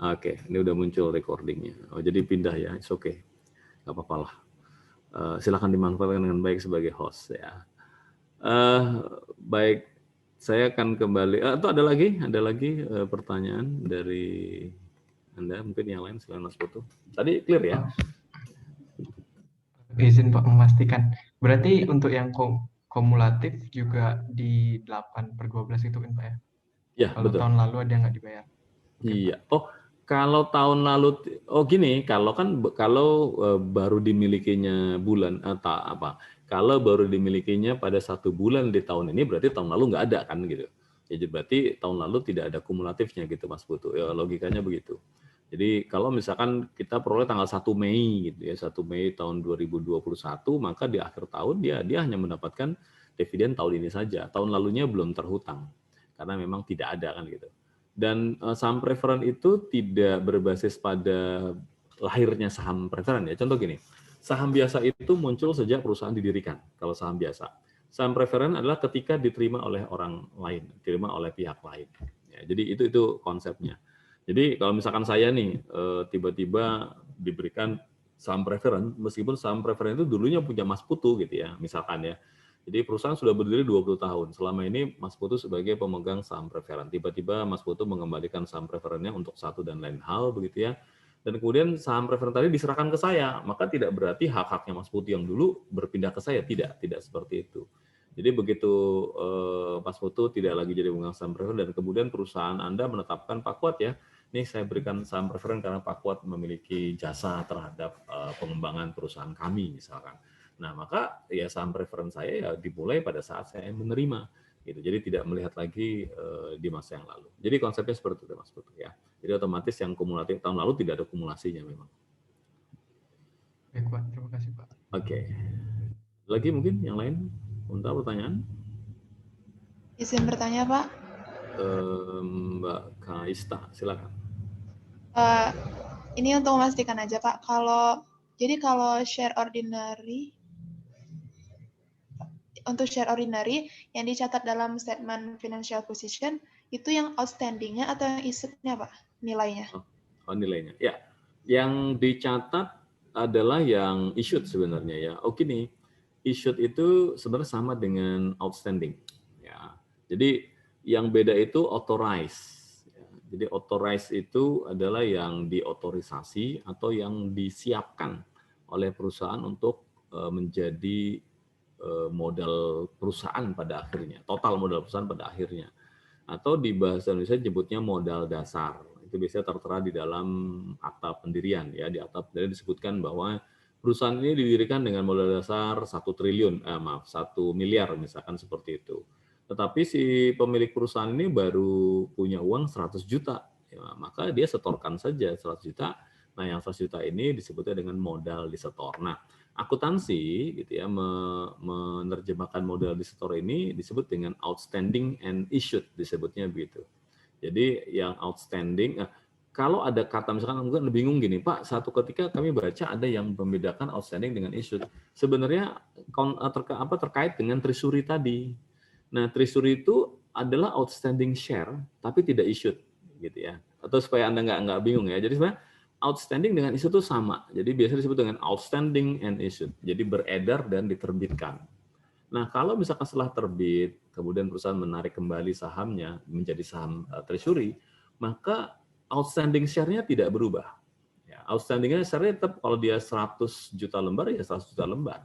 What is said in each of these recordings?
Oke, ini udah muncul recordingnya. Oh, jadi pindah ya, it's okay. Nggak apa-apa lah. Silakan dimanfaatkan dengan baik sebagai host ya. Baik, saya akan kembali. Atau ada lagi pertanyaan dari Anda, mungkin yang lain selain Mas Putu. Tadi clear ya? Izin Pak memastikan. Berarti untuk yang kumulatif juga di 8/12 itu kan Pak ya? Ya, Kalau betul. tahun lalu ada yang nggak dibayar. Iya. Oh, kalau tahun lalu, gini, kalau baru dimilikinya bulan atau apa? Kalau baru dimilikinya pada 1 bulan di tahun ini, berarti tahun lalu nggak ada kan gitu. Jadi berarti tahun lalu tidak ada kumulatifnya gitu Mas Putu. Ya logikanya begitu. Jadi kalau misalkan kita peroleh tanggal 1 Mei gitu ya, 1 Mei tahun 2021, maka di akhir tahun dia hanya mendapatkan dividen tahun ini saja. Tahun lalunya belum terhutang karena memang tidak ada kan gitu. Dan saham preferen itu tidak berbasis pada lahirnya saham preferen ya. Contoh gini, saham biasa itu muncul sejak perusahaan didirikan. Kalau saham biasa, saham preferen adalah ketika diterima oleh orang lain, diterima oleh pihak lain. Ya, jadi itu konsepnya. Jadi kalau misalkan saya nih tiba-tiba diberikan saham preferen, meskipun saham preferen itu dulunya punya Mas Putu gitu ya, misalkan ya. Jadi perusahaan sudah berdiri 20 tahun. Selama ini Mas Putu sebagai pemegang saham preferen. Tiba-tiba Mas Putu mengembalikan saham preferennya untuk satu dan lain hal begitu ya. Dan kemudian saham preferen tadi diserahkan ke saya, maka tidak berarti hak-haknya Mas Putu yang dulu berpindah ke saya, tidak seperti itu. Jadi begitu Mas Putu tidak lagi jadi pemegang saham preferen dan kemudian perusahaan Anda menetapkan Pak Kuat ya, ini saya berikan saham preferen karena Pak Kuat memiliki jasa terhadap pengembangan perusahaan kami misalkan. Nah, maka ya saham preferen saya ya dimulai pada saat saya menerima gitu. Jadi tidak melihat lagi di masa yang lalu. Jadi konsepnya seperti itu Mas Putu ya. Jadi otomatis yang kumulatif tahun lalu tidak ada kumulasinya memang. Baik Pak, terima kasih Pak. Oke. Lagi mungkin yang lain untuk pertanyaan? Izin bertanya Pak. Mbak Kaista, silakan. Ini untuk memastikan aja Pak, kalau share ordinary, untuk share ordinary yang dicatat dalam statement financial position, itu yang outstanding-nya atau yang issued-nya Pak, nilainya? Oh, nilainya. Ya, yang dicatat adalah yang issued sebenarnya ya. Oke nih, issued itu sebenarnya sama dengan outstanding. Ya, jadi yang beda itu authorized. Ya, jadi authorized itu adalah yang diotorisasi atau yang disiapkan oleh perusahaan untuk menjadi modal perusahaan pada akhirnya, total modal perusahaan pada akhirnya. Atau di bahasa Indonesia nyebutnya modal dasar. Itu biasanya tertera di dalam akta pendirian ya. Di akta pendirian disebutkan bahwa perusahaan ini didirikan dengan modal dasar 1 miliar misalkan seperti itu. Tetapi si pemilik perusahaan ini baru punya uang 100 juta. Ya, maka dia setorkan saja 100 juta. Nah, yang 100 juta ini disebutnya dengan modal disetor. Nah, akuntansi gitu ya menerjemahkan modal disetor ini disebut dengan outstanding and issued, disebutnya begitu. Jadi yang outstanding, kalau ada kata misalkan mungkin bingung gini, Pak, satu ketika kami baca ada yang membedakan outstanding dengan issued. Sebenarnya terkait dengan treasury tadi. Nah, treasury itu adalah outstanding share tapi tidak issued gitu ya. Atau supaya Anda nggak bingung ya. Jadi sebenarnya outstanding dengan issued itu sama. Jadi biasanya disebut dengan outstanding and issued. Jadi beredar dan diterbitkan. Nah, kalau misalkan setelah terbit, kemudian perusahaan menarik kembali sahamnya menjadi saham treasury, maka outstanding share-nya tidak berubah. Ya, outstanding share-nya tetap kalau dia 100 juta lembar, ya 100 juta lembar.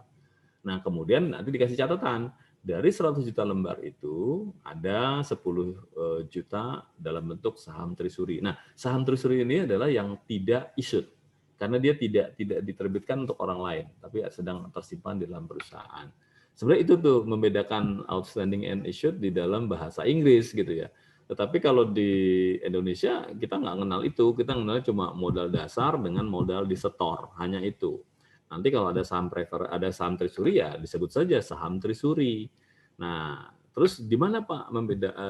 Nah, kemudian nanti dikasih catatan, dari 100 juta lembar itu ada 10 juta dalam bentuk saham treasury. Nah, saham treasury ini adalah yang tidak issued karena dia tidak diterbitkan untuk orang lain, tapi sedang tersimpan di dalam perusahaan. Sebenarnya itu tuh membedakan outstanding and issued di dalam bahasa Inggris gitu ya. Tetapi kalau di Indonesia kita nggak kenal itu, kita kenal cuma modal dasar dengan modal disetor, hanya itu. Nanti kalau ada saham ada saham treasury ya disebut saja saham treasury. Nah, terus di mana Pak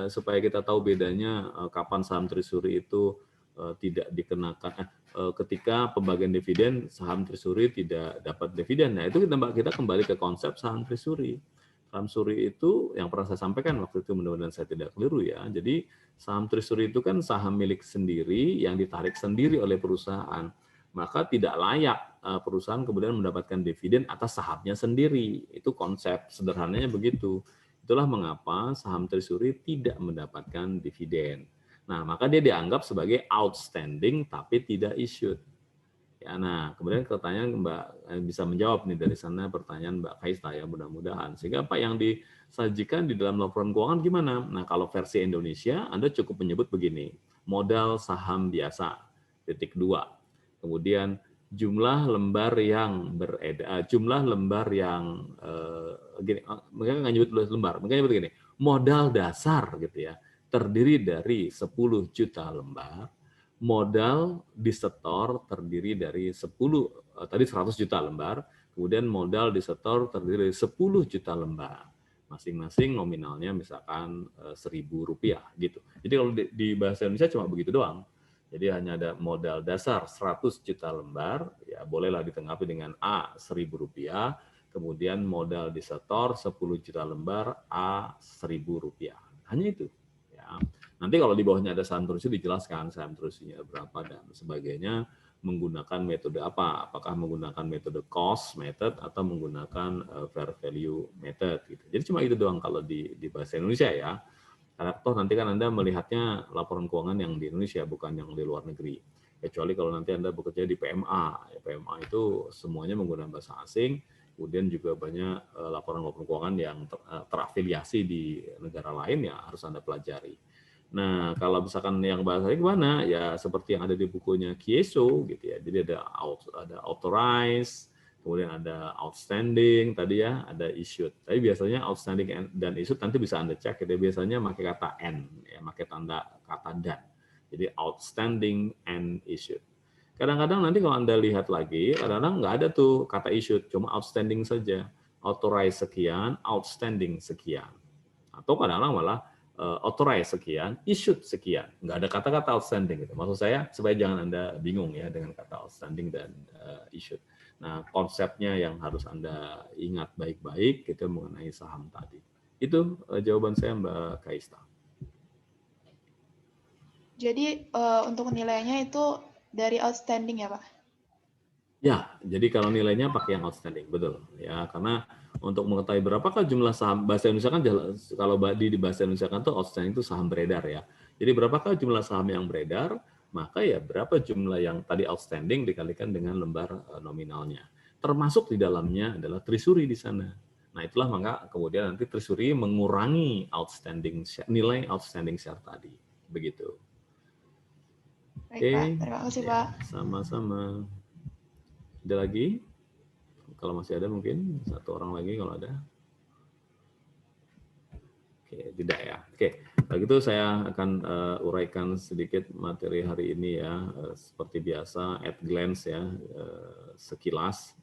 supaya kita tahu bedanya kapan saham treasury itu tidak dikenakan ketika pembagian dividen saham treasury tidak dapat dividen. Nah, itu kita kembali ke konsep saham treasury. Saham Treasury itu yang pernah saya sampaikan waktu itu, mudah-mudahan saya tidak keliru ya. Jadi saham Treasury itu kan saham milik sendiri yang ditarik sendiri oleh perusahaan. Maka tidak layak perusahaan kemudian mendapatkan dividen atas sahamnya sendiri. Itu konsep sederhananya begitu. Itulah mengapa saham Treasury tidak mendapatkan dividen. Nah, maka dia dianggap sebagai outstanding tapi tidak issued. Ya, nah, kemudian pertanyaan Mbak bisa menjawab nih dari sana pertanyaan Mbak Kaista ya, mudah-mudahan. Sehingga apa yang disajikan di dalam laporan keuangan gimana? Nah, kalau versi Indonesia Anda cukup menyebut begini, modal saham biasa, titik 2. Kemudian jumlah lembar yang beredar, jumlah lembar yang gini, mereka nggak nyebut lembar, mereka nyebut gini, modal dasar gitu ya, terdiri dari 10 juta lembar. Modal disetor terdiri dari 100 juta lembar, kemudian modal disetor terdiri dari 10 juta lembar. Masing-masing nominalnya misalkan Rp1.000 gitu. Jadi kalau di bahasa Indonesia cuma begitu doang. Jadi hanya ada modal dasar 100 juta lembar, ya bolehlah ditanggapi dengan A Rp1.000, kemudian modal disetor 10 juta lembar A Rp1.000. Hanya itu. Ya. Nanti kalau di bawahnya ada saham Treasury dijelaskan saham Treasury-nya berapa dan sebagainya, menggunakan metode apa? Apakah menggunakan metode cost method atau menggunakan fair value method gitu. Jadi cuma itu doang kalau di bahasa Indonesia ya. Karena toh nanti kan Anda melihatnya laporan keuangan yang di Indonesia bukan yang di luar negeri. Kecuali kalau nanti Anda bekerja di PMA. Ya, PMA itu semuanya menggunakan bahasa asing. Kemudian juga banyak laporan-laporan keuangan yang terafiliasi di negara lain ya harus Anda pelajari. Nah, kalau misalkan yang bahasanya gimana? Ya seperti yang ada di bukunya Kieso gitu ya. Jadi ada authorized, kemudian ada outstanding tadi ya, ada issued. Tapi biasanya outstanding dan issued nanti bisa Anda cek, dia biasanya pakai kata N, ya, pakai tanda kata dan. Jadi outstanding and issued. Kadang-kadang nanti kalau Anda lihat lagi, kadang-kadang nggak ada tuh kata issued, cuma outstanding saja. Authorized sekian, outstanding sekian. Atau kadang-kadang malah authorized sekian, issued sekian. Nggak ada kata-kata outstanding. Gitu. Maksud saya, supaya jangan Anda bingung ya dengan kata outstanding dan issued. Nah, konsepnya yang harus Anda ingat baik-baik gitu mengenai saham tadi. Itu jawaban saya, Mbak Kaista. Jadi untuk nilainya itu dari outstanding ya, Pak? Ya, jadi kalau nilainya pakai yang outstanding, betul. Ya, karena untuk mengetahui berapakah jumlah saham, bahasa Indonesia kan kalau di bahasa Indonesia kan tuh outstanding itu saham beredar ya. Jadi berapakah jumlah saham yang beredar, maka ya berapa jumlah yang tadi outstanding dikalikan dengan lembar nominalnya. Termasuk di dalamnya adalah treasury di sana. Nah, itulah maka kemudian nanti treasury mengurangi outstanding nilai outstanding share tadi. Begitu. Baik, Pak. Terima kasih, ya, Pak. Sama-sama. Ada lagi? Kalau masih ada mungkin satu orang lagi kalau ada. Oke, tidak ya. Oke, kalau gitu saya akan uraikan sedikit materi hari ini ya, seperti biasa at glance ya, sekilas.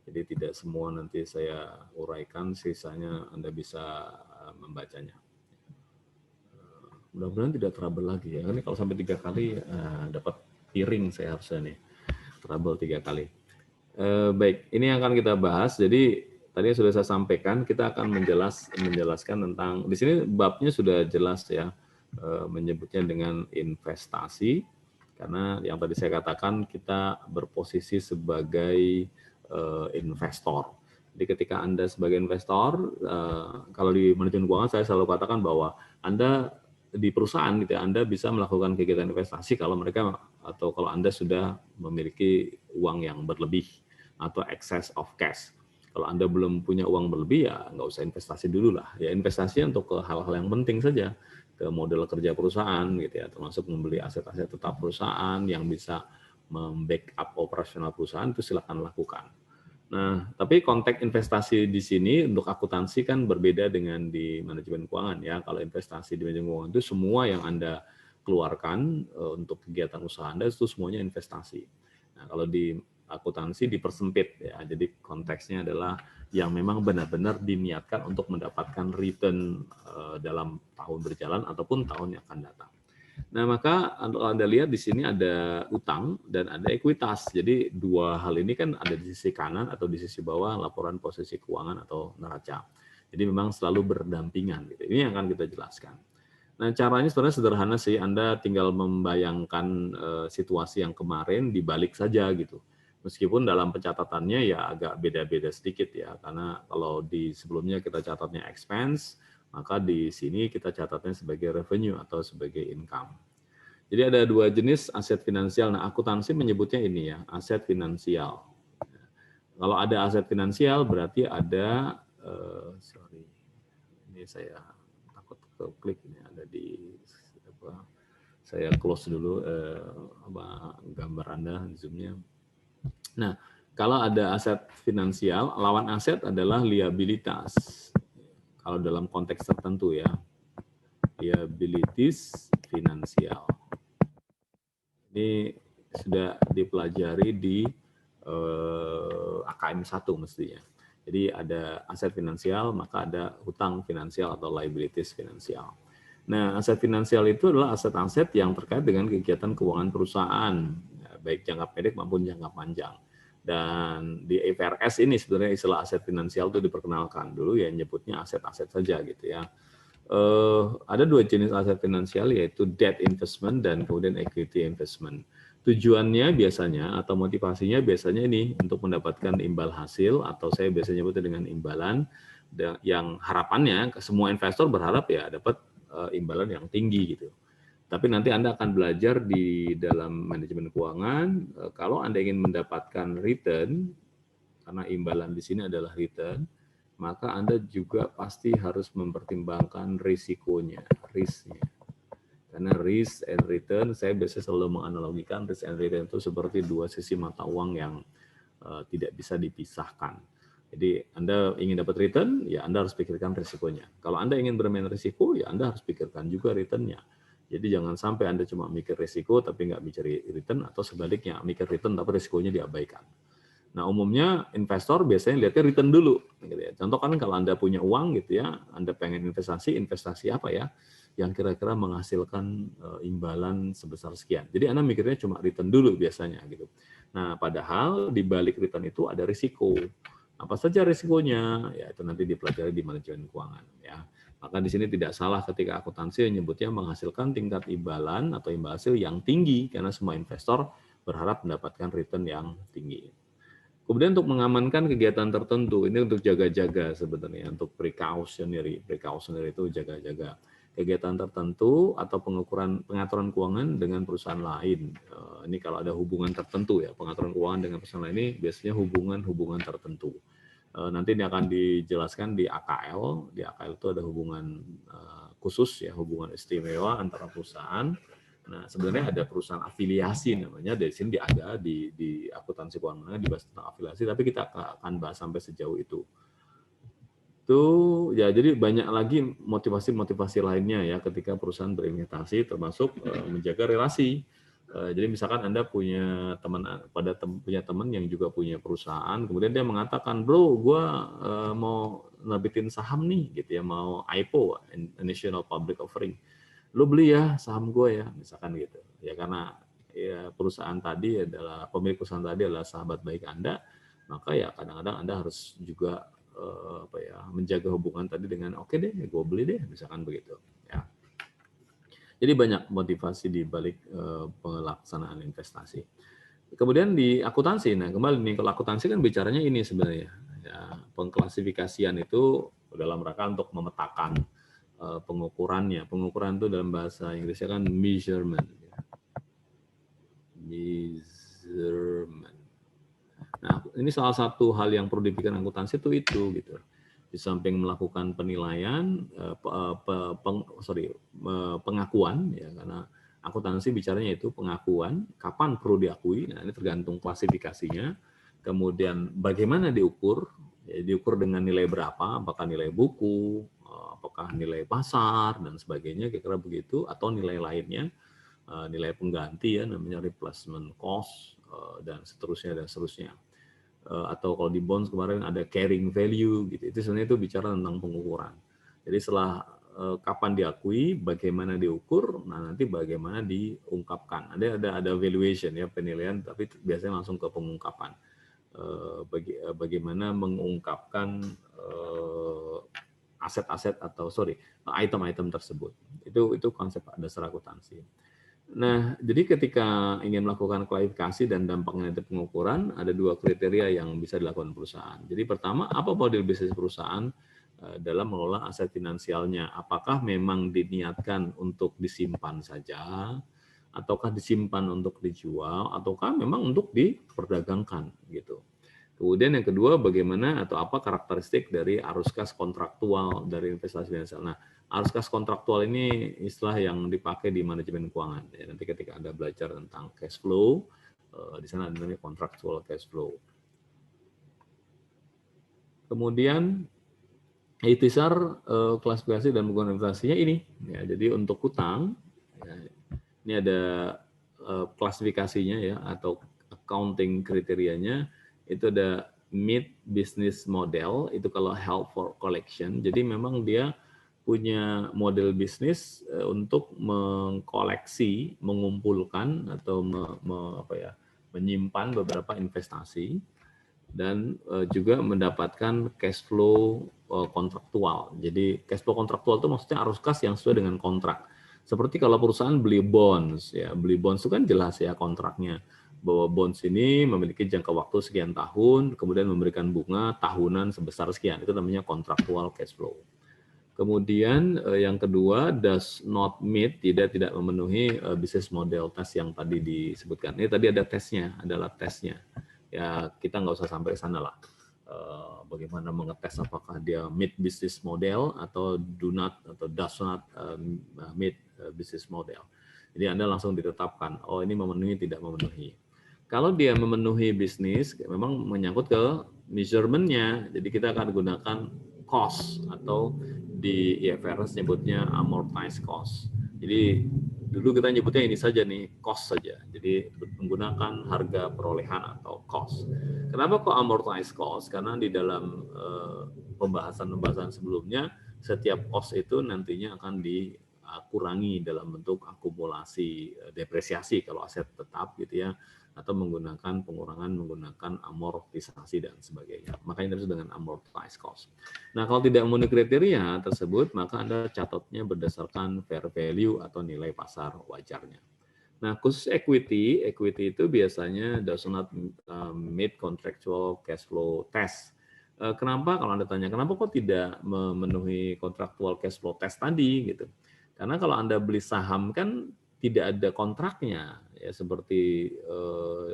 Jadi tidak semua nanti saya uraikan, sisanya Anda bisa membacanya. Mudah-mudahan tidak trouble lagi ya. Ini kalau sampai 3 kali dapat piring saya harusnya nih. Trouble 3 kali. Baik, ini yang akan kita bahas. Jadi tadi sudah saya sampaikan, kita akan menjelaskan tentang di sini babnya sudah jelas ya, menyebutnya dengan investasi. Karena yang tadi saya katakan kita berposisi sebagai investor. Jadi ketika Anda sebagai investor, kalau di manajemen keuangan saya selalu katakan bahwa Anda di perusahaan gitu ya, Anda bisa melakukan kegiatan investasi kalau mereka atau kalau Anda sudah memiliki uang yang berlebih atau excess of cash. Kalau Anda belum punya uang berlebih ya nggak usah investasi dulu lah. Ya investasi untuk ke hal-hal yang penting saja, ke model kerja perusahaan gitu ya, termasuk membeli aset-aset tetap perusahaan yang bisa membackup operasional perusahaan itu silakan lakukan. Nah, tapi konteks investasi di sini untuk akuntansi kan berbeda dengan di manajemen keuangan ya. Kalau investasi di manajemen keuangan itu semua yang Anda keluarkan untuk kegiatan usaha Anda itu semuanya investasi. Nah, kalau di akuntansi dipersempit ya. Jadi konteksnya adalah yang memang benar-benar diniatkan untuk mendapatkan return dalam tahun berjalan ataupun tahun yang akan datang. Nah, maka Anda lihat di sini ada utang dan ada ekuitas. Jadi dua hal ini kan ada di sisi kanan atau di sisi bawah laporan posisi keuangan atau neraca. Jadi memang selalu berdampingan. Gitu. Ini yang akan kita jelaskan. Nah, caranya sebenarnya sederhana sih. Anda tinggal membayangkan situasi yang kemarin dibalik saja gitu. Meskipun dalam pencatatannya ya agak beda-beda sedikit ya. Karena kalau di sebelumnya kita catatnya expense, maka di sini kita catatnya sebagai revenue atau sebagai income. Jadi ada dua jenis aset finansial. Nah, akuntansi menyebutnya ini ya, aset finansial. Kalau ada aset finansial berarti ada, sorry, ini saya takut ke klik ini ada di apa? Saya close dulu gambar Anda zoom-nya. Nah, kalau ada aset finansial, lawan aset adalah liabilitas. Kalau dalam konteks tertentu ya, liabilities finansial. Ini sudah dipelajari di AKM 1 mestinya. Jadi ada aset finansial, maka ada hutang finansial atau liabilities finansial. Nah, aset finansial itu adalah aset-aset yang terkait dengan kegiatan keuangan perusahaan, baik jangka pendek maupun jangka panjang. Dan di IFRS ini sebenarnya istilah aset finansial itu diperkenalkan dulu ya, nyebutnya aset-aset saja gitu ya. Ada dua jenis aset finansial yaitu debt investment dan kemudian equity investment. Tujuannya biasanya atau motivasinya biasanya ini untuk mendapatkan imbal hasil atau saya biasanya nyebutnya dengan imbalan yang harapannya semua investor berharap ya dapat imbalan yang tinggi gitu. Tapi nanti Anda akan belajar di dalam manajemen keuangan kalau Anda ingin mendapatkan return karena imbalan di sini adalah return, maka Anda juga pasti harus mempertimbangkan risikonya, risknya. Karena risk and return, saya biasanya selalu menganalogikan risk and return itu seperti dua sisi mata uang yang tidak bisa dipisahkan. Jadi Anda ingin dapat return, ya Anda harus pikirkan risikonya. Kalau Anda ingin bermain risiko, ya Anda harus pikirkan juga return-nya. Jadi jangan sampai Anda cuma mikir risiko tapi nggak mikir return, atau sebaliknya mikir return tapi risikonya diabaikan. Nah, umumnya investor biasanya lihatnya return dulu. Gitu ya. Contoh kan kalau Anda punya uang gitu ya, Anda pengen investasi apa ya yang kira-kira menghasilkan imbalan sebesar sekian. Jadi Anda mikirnya cuma return dulu biasanya gitu. Nah, padahal di balik return itu ada risiko. Apa saja risikonya? Ya itu nanti dipelajari di manajemen keuangan ya. Maka di sini tidak salah ketika akuntansi menyebutnya menghasilkan tingkat imbalan atau imbal hasil yang tinggi karena semua investor berharap mendapatkan return yang tinggi. Kemudian untuk mengamankan kegiatan tertentu, ini untuk jaga-jaga sebenarnya, untuk precautionary itu jaga-jaga kegiatan tertentu atau pengaturan keuangan dengan perusahaan lain. Ini kalau ada hubungan tertentu ya, pengaturan keuangan dengan perusahaan lain ini biasanya hubungan tertentu. Nanti ini akan dijelaskan di AKL. Di AKL itu ada hubungan khusus ya, hubungan istimewa antara perusahaan. Nah, sebenarnya ada perusahaan afiliasi namanya, dari sini ada di akuntansi keuangan dibahas tentang afiliasi, tapi kita akan bahas sampai sejauh itu. Itu ya, jadi banyak lagi motivasi-motivasi lainnya ya ketika perusahaan berinvestasi, termasuk menjaga relasi. Jadi misalkan Anda punya teman yang juga punya perusahaan, kemudian dia mengatakan, bro, gue mau nerbitin saham nih, gitu ya, mau IPO, National Public Offering. Lo beli ya saham gue ya, misalkan gitu ya, karena ya perusahaan tadi adalah pemilik perusahaan tadi adalah sahabat baik Anda, maka ya kadang-kadang Anda harus juga menjaga hubungan tadi dengan oke deh gue beli deh, misalkan begitu ya. Jadi banyak motivasi di balik pelaksanaan investasi. Kemudian di akuntansi, nah kembali nih, kalau akuntansi kan bicaranya ini sebenarnya ya, pengklasifikasian itu dalam rangka untuk memetakan pengukurannya. Pengukuran itu dalam bahasa Inggrisnya kan measurement. Measurement. Nah, ini salah satu hal yang perlu dipikirkan akuntansi itu gitu. Di samping melakukan penilaian, pengakuan ya, karena akuntansi bicaranya itu pengakuan, kapan perlu diakui. Nah, ini tergantung klasifikasinya. Kemudian bagaimana diukur? Ya, diukur dengan nilai berapa? Apakah nilai buku, apakah nilai pasar dan sebagainya, kira-kira begitu, atau nilai lainnya, nilai pengganti ya, namanya replacement cost dan seterusnya. Atau kalau di bonds kemarin ada carrying value gitu. Itu sebenarnya itu bicara tentang pengukuran. Jadi setelah kapan diakui, bagaimana diukur, nah nanti bagaimana diungkapkan. Ada valuation ya, penilaian, tapi biasanya langsung ke pengungkapan. Bagaimana mengungkapkan aset-aset atau item-item tersebut. Itu konsep dasar akuntansi. Nah, jadi ketika ingin melakukan klarifikasi dan dampaknya nanti pengukuran, ada 2 kriteria yang bisa dilakukan perusahaan. Jadi pertama, apa model bisnis perusahaan dalam mengelola aset finansialnya? Apakah memang diniatkan untuk disimpan saja, ataukah disimpan untuk dijual, ataukah memang untuk diperdagangkan gitu. Kemudian yang kedua, bagaimana atau apa karakteristik dari arus kas kontraktual dari investasi finansial. Nah, arus kas kontraktual ini istilah yang dipakai di manajemen keuangan. Ya, nanti ketika Anda belajar tentang cash flow, di sana ada namanya contractual cash flow. Kemudian ikhtisar klasifikasi dan penggunaan investasinya ini. Ya, jadi untuk hutang, ya, ini ada klasifikasinya ya atau accounting kriterianya. Itu ada meet business model, itu kalau held for collection. Jadi memang dia punya model bisnis untuk mengkoleksi, mengumpulkan atau menyimpan beberapa investasi dan juga mendapatkan cash flow kontraktual. Jadi cash flow kontraktual itu maksudnya arus kas yang sesuai dengan kontrak. Seperti kalau perusahaan beli bonds, ya beli bonds itu kan jelas ya kontraknya bahwa bonds ini memiliki jangka waktu sekian tahun, kemudian memberikan bunga tahunan sebesar sekian. Itu namanya kontraktual cash flow. Kemudian yang kedua, does not meet, tidak memenuhi business model test yang tadi disebutkan. Ini tadi ada tesnya, adalah tesnya. Ya kita nggak usah sampai ke sana lah. Bagaimana mengetes apakah dia meet business model atau do not atau does not meet business model. Jadi Anda langsung ditetapkan, oh ini memenuhi, tidak memenuhi. Kalau dia memenuhi bisnis, memang menyangkut ke measurement-nya. Jadi kita akan gunakan cost atau di IFRS nyebutnya amortized cost. Jadi dulu kita nyebutnya ini saja nih, cost saja. Jadi menggunakan harga perolehan atau cost. Kenapa kok amortized cost? Karena di dalam pembahasan sebelumnya, setiap cost itu nantinya akan dikurangi dalam bentuk akumulasi depresiasi kalau aset tetap gitu ya, atau menggunakan pengurangan menggunakan amortisasi dan sebagainya. Makanya disebut dengan amortized cost. Nah, kalau tidak memenuhi kriteria tersebut, maka Anda catatnya berdasarkan fair value atau nilai pasar wajarnya. Nah, khusus equity itu biasanya does not meet contractual cash flow test. Kenapa? Kalau Anda tanya, kenapa kok tidak memenuhi contractual cash flow test tadi gitu? Karena kalau Anda beli saham kan tidak ada kontraknya ya seperti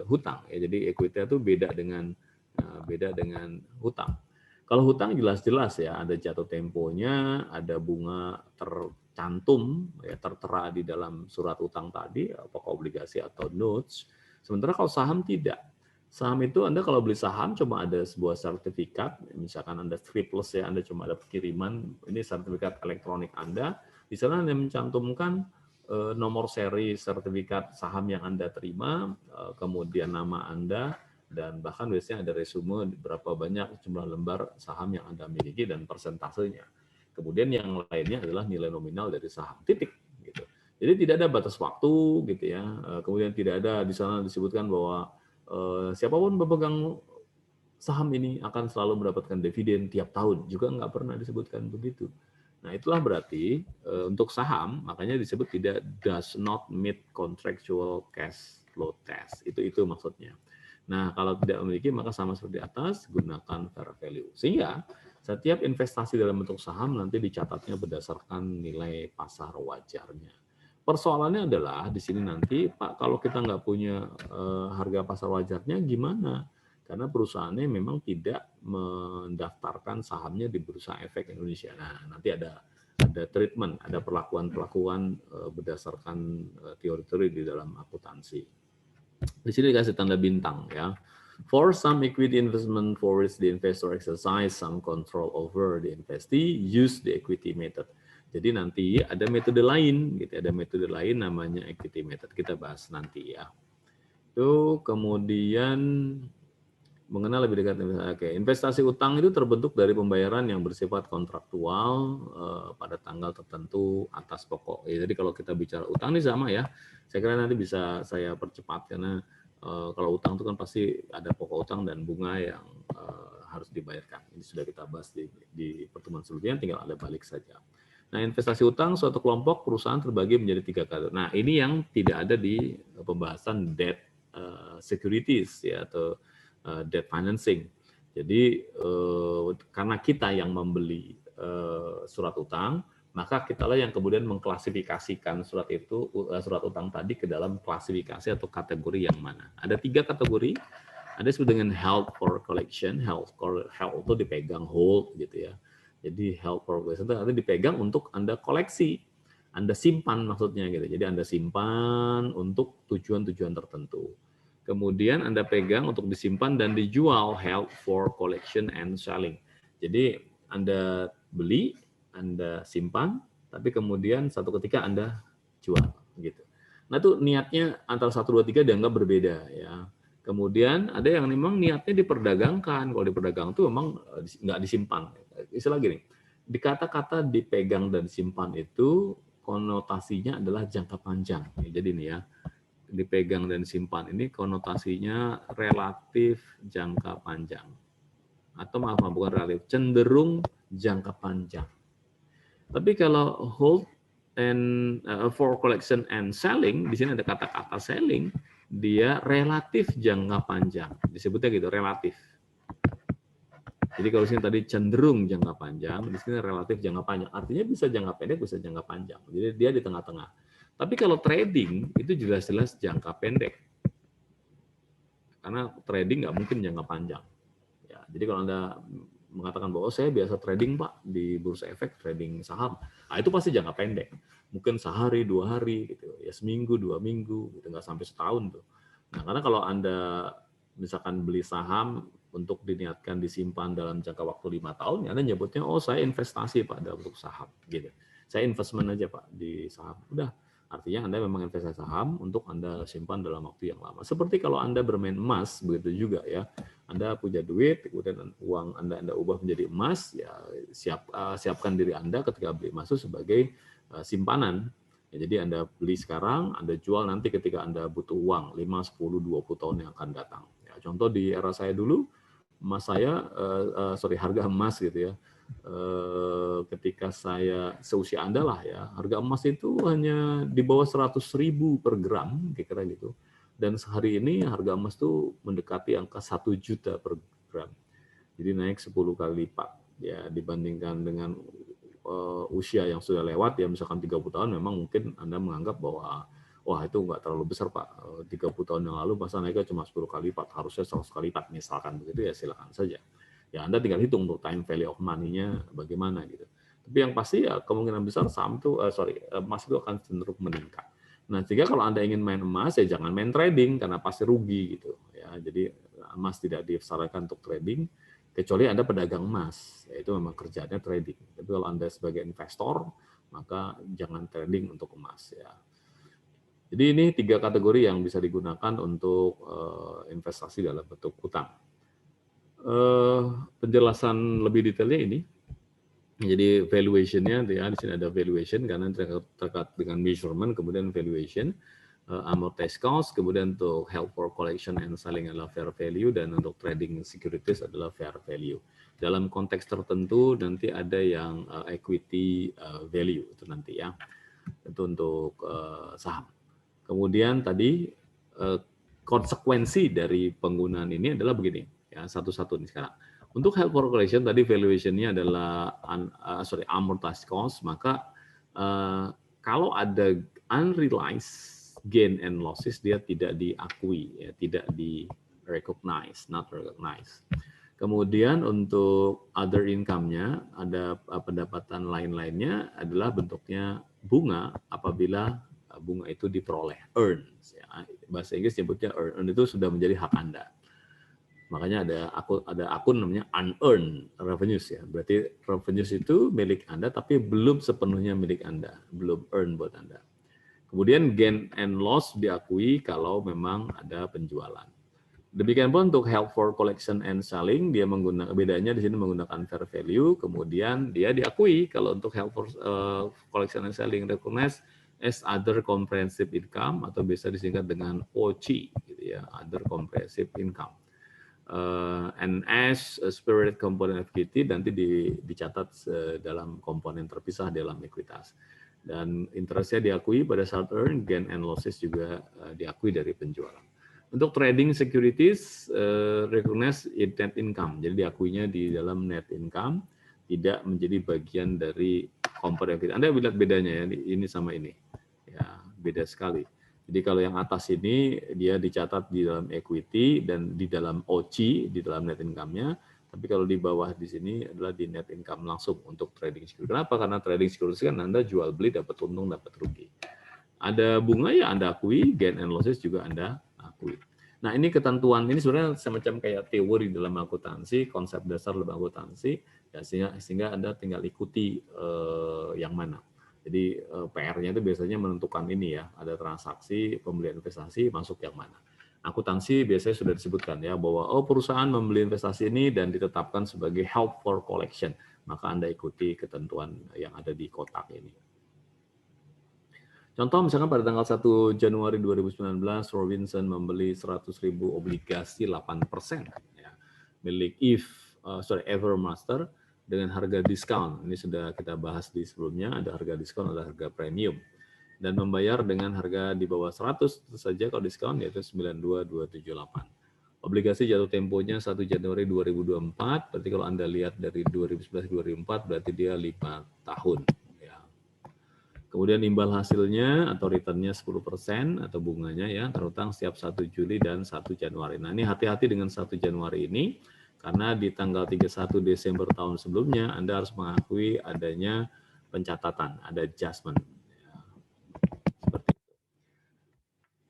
hutang ya. Jadi equity itu beda dengan hutang. Kalau hutang jelas-jelas ya ada jatuh temponya, ada bunga tercantum ya tertera di dalam surat hutang tadi apakah obligasi atau notes. Sementara kalau saham tidak. Saham itu Anda kalau beli saham cuma ada sebuah sertifikat, misalkan Anda triplus ya, Anda cuma ada kiriman, ini sertifikat elektronik Anda, di sana Anda mencantumkan nomor seri sertifikat saham yang Anda terima, kemudian nama Anda, dan bahkan biasanya ada resume berapa banyak jumlah lembar saham yang Anda miliki dan persentasenya. Kemudian yang lainnya adalah nilai nominal dari saham, titik. Gitu. Jadi tidak ada batas waktu, gitu ya. Kemudian tidak ada di sana disebutkan bahwa siapapun pemegang saham ini akan selalu mendapatkan dividen tiap tahun, juga nggak pernah disebutkan begitu. Nah, itulah berarti untuk saham makanya disebut tidak does not meet contractual cash flow test. Itu maksudnya. Nah, kalau tidak memiliki maka sama seperti di atas gunakan fair value. Sehingga setiap investasi dalam bentuk saham nanti dicatatnya berdasarkan nilai pasar wajarnya. Persoalannya adalah di sini nanti Pak, kalau kita nggak punya harga pasar wajarnya gimana? Karena perusahaannya memang tidak mendaftarkan sahamnya di Bursa Efek Indonesia. Nah, nanti ada treatment, ada perlakuan berdasarkan teori-teori di dalam akuntansi. Di sini dikasih tanda bintang ya. For some equity investment for which the investor exercise some control over the investee, use the equity method. Jadi nanti ada metode lain, gitu. Ada metode lain namanya equity method. Kita bahas nanti ya. Itu kemudian mengenal lebih dekat. Oke, investasi utang itu terbentuk dari pembayaran yang bersifat kontraktual pada tanggal tertentu atas pokok. Jadi kalau kita bicara utang ini sama ya. Saya kira nanti bisa saya percepat karena kalau utang itu kan pasti ada pokok utang dan bunga yang harus dibayarkan. Ini sudah kita bahas di pertemuan sebelumnya, tinggal Anda balik saja. Nah, investasi utang suatu kelompok perusahaan terbagi menjadi 3 kategori. Nah, ini yang tidak ada di pembahasan debt securities ya, atau debt financing. Jadi karena kita yang membeli surat utang, maka kitalah yang kemudian mengklasifikasikan surat utang tadi ke dalam klasifikasi atau kategori yang mana. Ada 3 kategori. Ada disebut dengan held for collection, held itu dipegang, hold gitu ya. Jadi held for collection itu artinya dipegang untuk Anda koleksi, Anda simpan maksudnya gitu. Jadi Anda simpan untuk tujuan-tujuan tertentu. Kemudian Anda pegang untuk disimpan dan dijual, held for collection and selling. Jadi Anda beli, Anda simpan, tapi kemudian satu ketika Anda jual gitu. Nah, itu niatnya antara 1 2 3 dianggap berbeda ya. Kemudian ada yang memang niatnya diperdagangkan. Kalau diperdagangkan itu memang nggak disimpan. Istilah gini, di kata-kata dipegang dan disimpan itu konotasinya adalah jangka panjang. Jadi ini ya, dipegang dan disimpan ini konotasinya relatif jangka panjang. Atau maaf, bukan relatif, cenderung jangka panjang. Tapi kalau hold and for collection and selling, di sini ada kata-kata selling, dia relatif jangka panjang. Disebutnya gitu, relatif. Jadi kalau sini tadi cenderung jangka panjang, di sini relatif jangka panjang. Artinya bisa jangka pendek, bisa jangka panjang. Jadi dia di tengah-tengah. Tapi kalau trading itu jelas-jelas jangka pendek. Karena trading nggak mungkin jangka panjang. Ya, jadi kalau Anda mengatakan bahwa saya biasa trading Pak di bursa efek, trading saham, nah itu pasti jangka pendek, mungkin sehari 2 hari gitu ya, seminggu 2 minggu gitu, nggak sampai setahun tuh. Nah, karena kalau Anda misalkan beli saham untuk diniatkan disimpan dalam jangka waktu 5 tahun, Anda nyebutnya oh saya investasi Pak dalam bentuk saham gitu, saya investment aja Pak di saham, udah. Artinya Anda memang investasi saham untuk Anda simpan dalam waktu yang lama. Seperti kalau Anda bermain emas, begitu juga ya. Anda punya duit, kemudian uang Anda ubah menjadi emas, ya siapkan diri Anda ketika beli emas itu sebagai simpanan. Ya, jadi Anda beli sekarang, Anda jual nanti ketika Anda butuh uang 5, 10, 20 tahun yang akan datang. Ya, contoh di era saya dulu, emas saya, harga emas gitu ya. Ketika saya seusia Anda lah ya, harga emas itu hanya di bawah 100.000 per gram, kira-kira gitu. Dan sehari ini harga emas itu mendekati angka 1 juta per gram. Jadi naik 10 kali lipat ya dibandingkan dengan usia yang sudah lewat ya, misalkan 30 tahun memang mungkin Anda menganggap bahwa wah itu nggak terlalu besar Pak, 30 tahun yang lalu masa naiknya cuma 10 kali lipat, harusnya 100 kali lipat misalkan begitu ya, silakan saja. Ya Anda tinggal hitung untuk time value of money-nya bagaimana gitu. Tapi yang pasti ya kemungkinan besar saham itu emas itu akan cenderung meningkat. Nah, sehingga kalau Anda ingin main emas ya jangan main trading karena pasti rugi gitu ya. Jadi emas tidak disarankan untuk trading kecuali Anda pedagang emas, yaitu memang kerjanya trading. Tapi kalau Anda sebagai investor maka jangan trading untuk emas ya. Jadi ini 3 kategori yang bisa digunakan untuk investasi dalam bentuk utang. Penjelasan lebih detailnya ini. Jadi valuation-nya ya, di sini ada valuation karena terkait dengan measurement, kemudian valuation, amortized cost, kemudian untuk held for collection and selling adalah fair value, dan untuk trading securities adalah fair value. Dalam konteks tertentu nanti ada yang equity value itu nanti ya, itu untuk saham. Kemudian tadi konsekuensi dari penggunaan ini adalah begini ya, satu-satu nih sekarang. Untuk held for collection tadi valuation-nya adalah amortized cost, maka kalau ada unrealized gain and losses dia tidak diakui ya, tidak di recognize, not recognized. Kemudian untuk other income-nya ada pendapatan lain-lainnya adalah bentuknya bunga apabila bunga itu diperoleh, earn ya. Bahasa Inggris nyebutnya earn itu sudah menjadi hak Anda. Makanya ada akun namanya unearned revenues ya. Berarti revenues itu milik Anda tapi belum sepenuhnya milik Anda, belum earn buat Anda. Kemudian gain and loss diakui kalau memang ada penjualan. Demikian pun untuk held for collection and selling, dia menggunakan bedanya di sini menggunakan fair value, kemudian dia diakui kalau untuk held for collection and selling recognized as other comprehensive income atau bisa disingkat dengan OC gitu ya, other comprehensive income. NS Spirit Component Equity nanti dicatat dalam komponen terpisah dalam ekuitas. Dan interestnya diakui pada saat earn, gain and losses juga diakui dari penjualan. Untuk trading securities, recognize in net income, jadi diakuinya di dalam net income, tidak menjadi bagian dari komponen equity. Anda lihat bedanya ya, ini sama ini, ya beda sekali. Jadi kalau yang atas ini dia dicatat di dalam equity dan di dalam OC, di dalam net income-nya. Tapi kalau di bawah di sini adalah di net income langsung untuk trading security. Kenapa? Karena trading security kan Anda jual beli dapat untung, dapat rugi. Ada bunga ya Anda akui, gain and losses juga Anda akui. Nah ini ketentuan, ini sebenarnya semacam kayak teori dalam akuntansi, konsep dasar dalam akuntansi, ya, sehingga Anda tinggal ikuti yang mana. Jadi PR-nya itu biasanya menentukan ini ya, ada transaksi, pembelian investasi, masuk yang mana. Akuntansi biasanya sudah disebutkan ya, bahwa perusahaan membeli investasi ini dan ditetapkan sebagai held for collection, maka Anda ikuti ketentuan yang ada di kotak ini. Contoh misalkan pada tanggal 1 Januari 2019, Robinson membeli 100.000 obligasi 8% ya, milik Evermaster, dengan harga diskon. Ini sudah kita bahas di sebelumnya, ada harga diskon, ada harga premium. Dan membayar dengan harga di bawah 100 saja kalau diskon, yaitu 92.278. Obligasi jatuh temponya 1 Januari 2024, berarti kalau Anda lihat dari 2011-2004, berarti dia 5 tahun. Ya. Kemudian imbal hasilnya atau returnnya 10% atau bunganya ya, terutang setiap 1 Juli dan 1 Januari. Nah ini hati-hati dengan 1 Januari ini, karena di tanggal 31 Desember tahun sebelumnya, Anda harus mengakui adanya pencatatan, ada adjustment. Ya, seperti itu.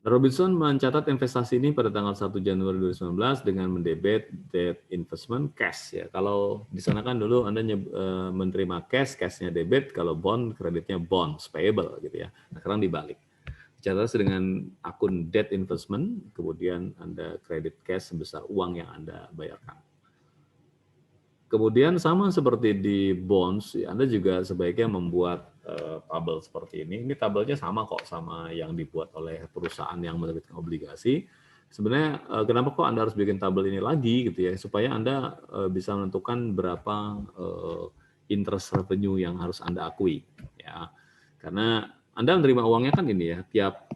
Robinson mencatat investasi ini pada tanggal 1 Januari 2019 dengan mendebit debt investment cash. Ya. Kalau di sana kan dulu Anda menerima cash, cashnya debit, kalau bond, kreditnya bonds, payable gitu ya. Nah, sekarang dibalik. Catat dengan akun debt investment, kemudian Anda kredit cash sebesar uang yang Anda bayarkan. Kemudian sama seperti di bonds, Anda juga sebaiknya membuat tabel seperti ini. Ini tabelnya sama kok sama yang dibuat oleh perusahaan yang menerbitkan obligasi. Sebenarnya kenapa kok Anda harus bikin tabel ini lagi gitu ya, supaya Anda bisa menentukan berapa interest revenue yang harus Anda akui. Ya, karena Anda menerima uangnya kan ini ya, tiap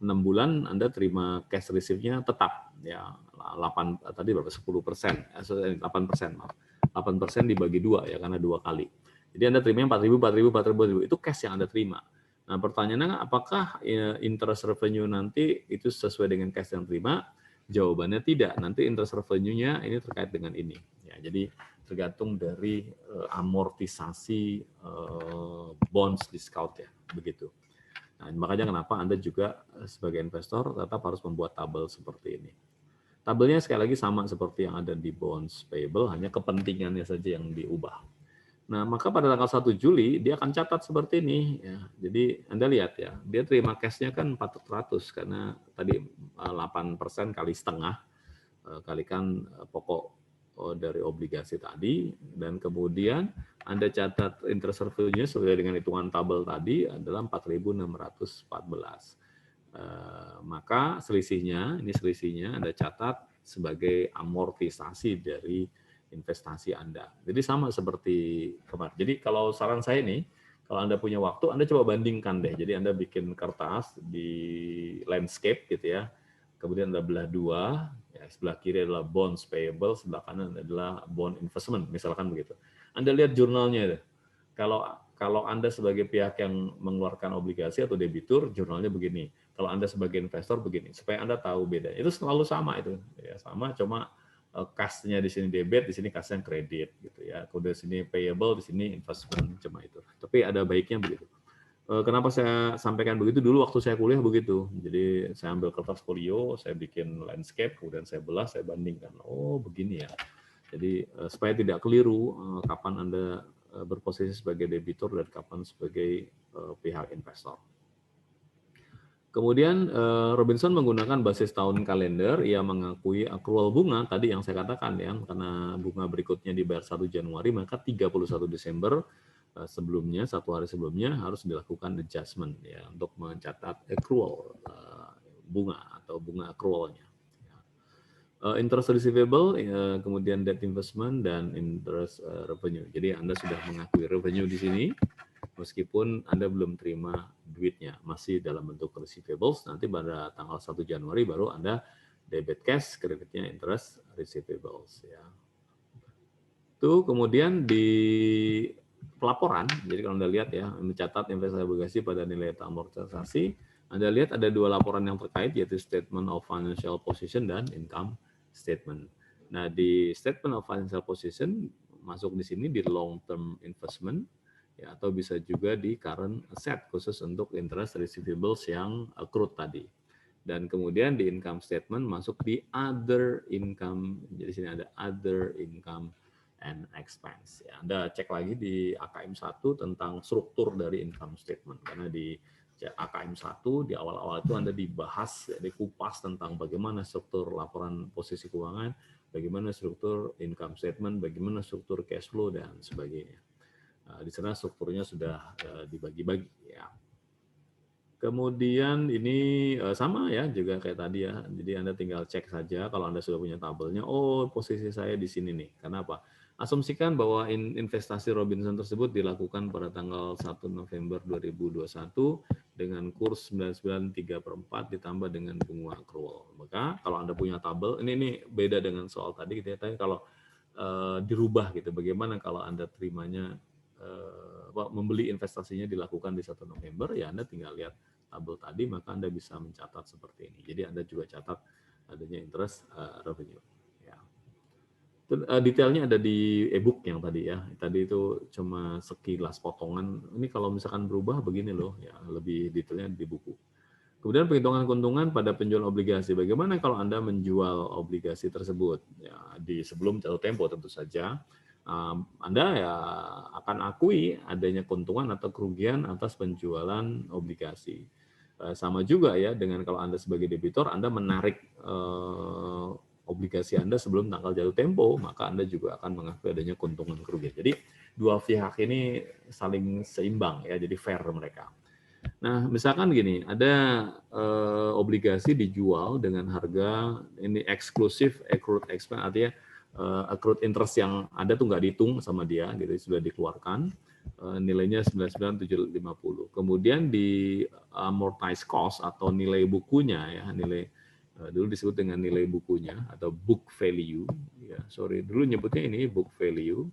6 bulan Anda terima cash receive-nya tetap ya 8 tadi berapa 10%, 8% maaf. 8% dibagi 2 ya, karena 2 kali. Jadi Anda terimanya 4.000, itu cash yang Anda terima. Nah pertanyaannya apakah interest revenue nanti itu sesuai dengan cash yang terima? Jawabannya tidak. Nanti interest revenue-nya ini terkait dengan ini. Ya, jadi tergantung dari amortisasi bonds discount ya, begitu. Nah, makanya kenapa Anda juga sebagai investor tetap harus membuat tabel seperti ini. Tabelnya sekali lagi sama seperti yang ada di bonds payable, hanya kepentingannya saja yang diubah. Nah, maka pada tanggal 1 Juli dia akan catat seperti ini. Ya. Jadi Anda lihat ya, dia terima cash-nya kan 400 karena tadi 8% kali setengah, kalikan pokok dari obligasi tadi, dan kemudian Anda catat interest revenue sesuai dengan hitungan tabel tadi adalah 4.614. Maka selisihnya Anda catat sebagai amortisasi dari investasi Anda. Jadi sama seperti kemarin. Jadi kalau saran saya nih, kalau Anda punya waktu, Anda coba bandingkan deh. Jadi Anda bikin kertas di landscape gitu ya. Kemudian Anda belah 2, ya, sebelah kiri adalah bonds payable, sebelah kanan adalah bond investment, misalkan begitu. Anda lihat jurnalnya deh. Kalau Anda sebagai pihak yang mengeluarkan obligasi atau debitur, jurnalnya begini. Kalau Anda sebagai investor begini, supaya Anda tahu bedanya. Itu selalu sama itu, ya sama, cuma kas-nya di sini debit, di sini kasnya kredit, gitu ya. Kemudian di sini payable, di sini investment, cuma itu. Tapi ada baiknya begitu. Kenapa saya sampaikan begitu? Dulu waktu saya kuliah begitu. Jadi saya ambil kertas folio, saya bikin landscape, kemudian saya belah, saya bandingkan. Oh begini ya. Jadi supaya tidak keliru kapan Anda berposisi sebagai debitur dan kapan sebagai pihak investor. Kemudian Robinson menggunakan basis tahun kalender, ia mengakui accrual bunga tadi yang saya katakan ya, karena bunga berikutnya dibayar 1 Januari, maka 31 Desember sebelumnya, 1 hari sebelumnya harus dilakukan adjustment ya untuk mencatat accrual bunga atau bunga accrualnya. Interest receivable, kemudian debt investment, dan interest revenue. Jadi Anda sudah mengakui revenue di sini, meskipun Anda belum terima duitnya, masih dalam bentuk receivables. Nanti pada tanggal 1 Januari baru Anda debit cash, kreditnya interest receivables. Ya. Itu kemudian di pelaporan, jadi kalau Anda lihat ya, mencatat investasi obligasi pada nilai amortisasi, Anda lihat ada 2 laporan yang terkait, yaitu Statement of Financial Position dan Income Statement. Nah, di Statement of Financial Position masuk di sini di long term investment, ya, atau bisa juga di current asset khusus untuk interest receivables yang accrued tadi. Dan kemudian di income statement masuk di other income. Jadi sini ada other income and expense. Ya, Anda cek lagi di AKM 1 tentang struktur dari income statement, karena di AKM 1 di awal-awal itu Anda dibahas, dikupas tentang bagaimana struktur laporan posisi keuangan, bagaimana struktur income statement, bagaimana struktur cash flow, dan sebagainya. Di sana strukturnya sudah dibagi-bagi. Ya. Kemudian ini sama ya, juga kayak tadi ya. Jadi Anda tinggal cek saja kalau Anda sudah punya tabelnya, oh posisi saya di sini nih. Kenapa? Asumsikan bahwa investasi Robinson tersebut dilakukan pada tanggal 1 November 2021 dengan kurs 99.3/4 ditambah dengan bunga accrual. Maka kalau Anda punya tabel, ini beda dengan soal tadi gitu ya. Tadi kalau dirubah gitu, bagaimana kalau Anda terimanya membeli investasinya dilakukan di 1 November, ya Anda tinggal lihat tabel tadi, maka Anda bisa mencatat seperti ini. Jadi Anda juga catat adanya interest revenue. Ya. Detailnya ada di e-book yang tadi ya. Tadi itu cuma sekilas potongan. Ini kalau misalkan berubah begini loh, ya lebih detailnya di buku. Kemudian perhitungan keuntungan pada penjualan obligasi. Bagaimana kalau Anda menjual obligasi tersebut? Ya, di sebelum jatuh tempo tentu saja. Anda ya akan akui adanya keuntungan atau kerugian atas penjualan obligasi. Sama juga ya dengan kalau Anda sebagai debitur, Anda menarik obligasi Anda sebelum tanggal jatuh tempo, maka Anda juga akan mengakui adanya keuntungan kerugian. Jadi dua pihak ini saling seimbang ya, jadi fair mereka. Nah, misalkan gini, ada obligasi dijual dengan harga ini eksklusif accrued expense, artinya accrued interest yang ada tuh nggak dihitung sama dia, gitu sudah dikeluarkan, nilainya 99.750. Kemudian di amortized cost atau nilai bukunya ya, nilai dulu disebut dengan nilai bukunya atau book value. Ya, sorry, dulu nyebutnya ini book value.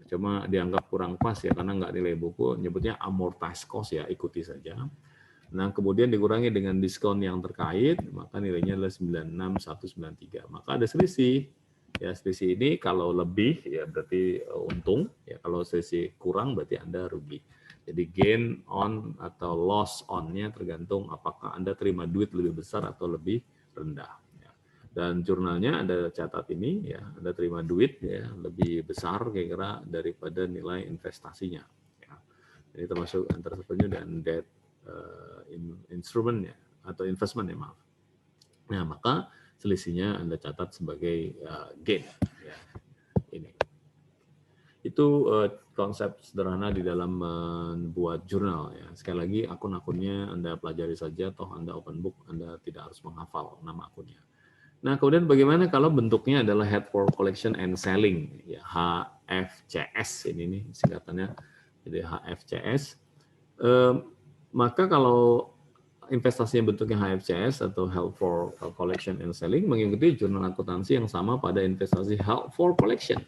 Cuma dianggap kurang pas ya karena nggak nilai buku, nyebutnya amortized cost ya, ikuti saja. Nah, kemudian dikurangi dengan diskon yang terkait, maka nilainya adalah 96.193. Maka ada selisih. Ya, selisih ini kalau lebih ya berarti untung, ya kalau selisih kurang berarti Anda rugi. Jadi gain on atau loss on-nya tergantung apakah Anda terima duit lebih besar atau lebih rendah. Dan jurnalnya Anda catat ini ya, Anda terima duit ya lebih besar kira-kira daripada nilai investasinya. Ya. Ini termasuk interest revenue dan debt instrument ya, atau investment ya maaf. Nah, maka selisihnya Anda catat sebagai gain. Ya. Ini. Itu konsep sederhana di dalam membuat jurnal. Ya. Sekali lagi akun-akunnya Anda pelajari saja, toh Anda open book, Anda tidak harus menghafal nama akunnya. Nah, kemudian bagaimana kalau bentuknya adalah Head for Collection and Selling, ya HFCS ini nih singkatannya, jadi HFCS. Maka kalau investasinya bentuknya HFCS atau Held for Collection and Selling mengikuti jurnal akuntansi yang sama pada investasi Held for Collection,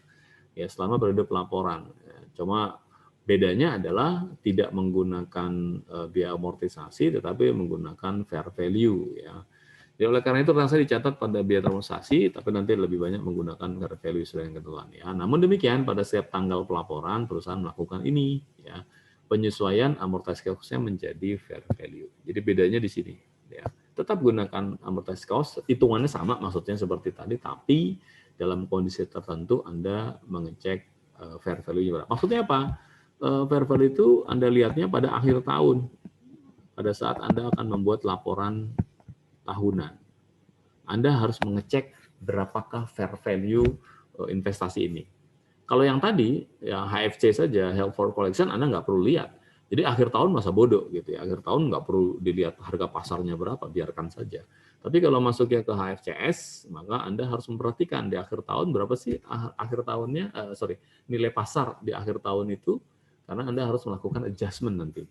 ya selama periode pelaporan. Cuma bedanya adalah tidak menggunakan biaya amortisasi, tetapi menggunakan fair value, ya. Jadi oleh karena itu rasa dicatat pada biaya transaksi, tapi nanti lebih banyak menggunakan fair value sesuai dengan ketentuan. Ya. Namun demikian pada setiap tanggal pelaporan perusahaan melakukan ini, ya penyesuaian amortisasi cost-nya menjadi fair value. Jadi bedanya di sini. Ya. Tetap gunakan amortisasi cost, hitungannya sama maksudnya seperti tadi, tapi dalam kondisi tertentu Anda mengecek fair value-nya berapa. Maksudnya apa? Fair value itu Anda lihatnya pada akhir tahun, pada saat Anda akan membuat laporan tahunan. Anda harus mengecek berapakah fair value investasi ini. Kalau yang tadi, ya HFC saja, Held for Collection, Anda nggak perlu lihat. Jadi akhir tahun masa bodoh gitu ya. Akhir tahun nggak perlu dilihat harga pasarnya berapa, biarkan saja. Tapi kalau masuknya ke HFCS, maka Anda harus memperhatikan di akhir tahun berapa sih akhir tahunnya, nilai pasar di akhir tahun itu, karena Anda harus melakukan adjustment nanti.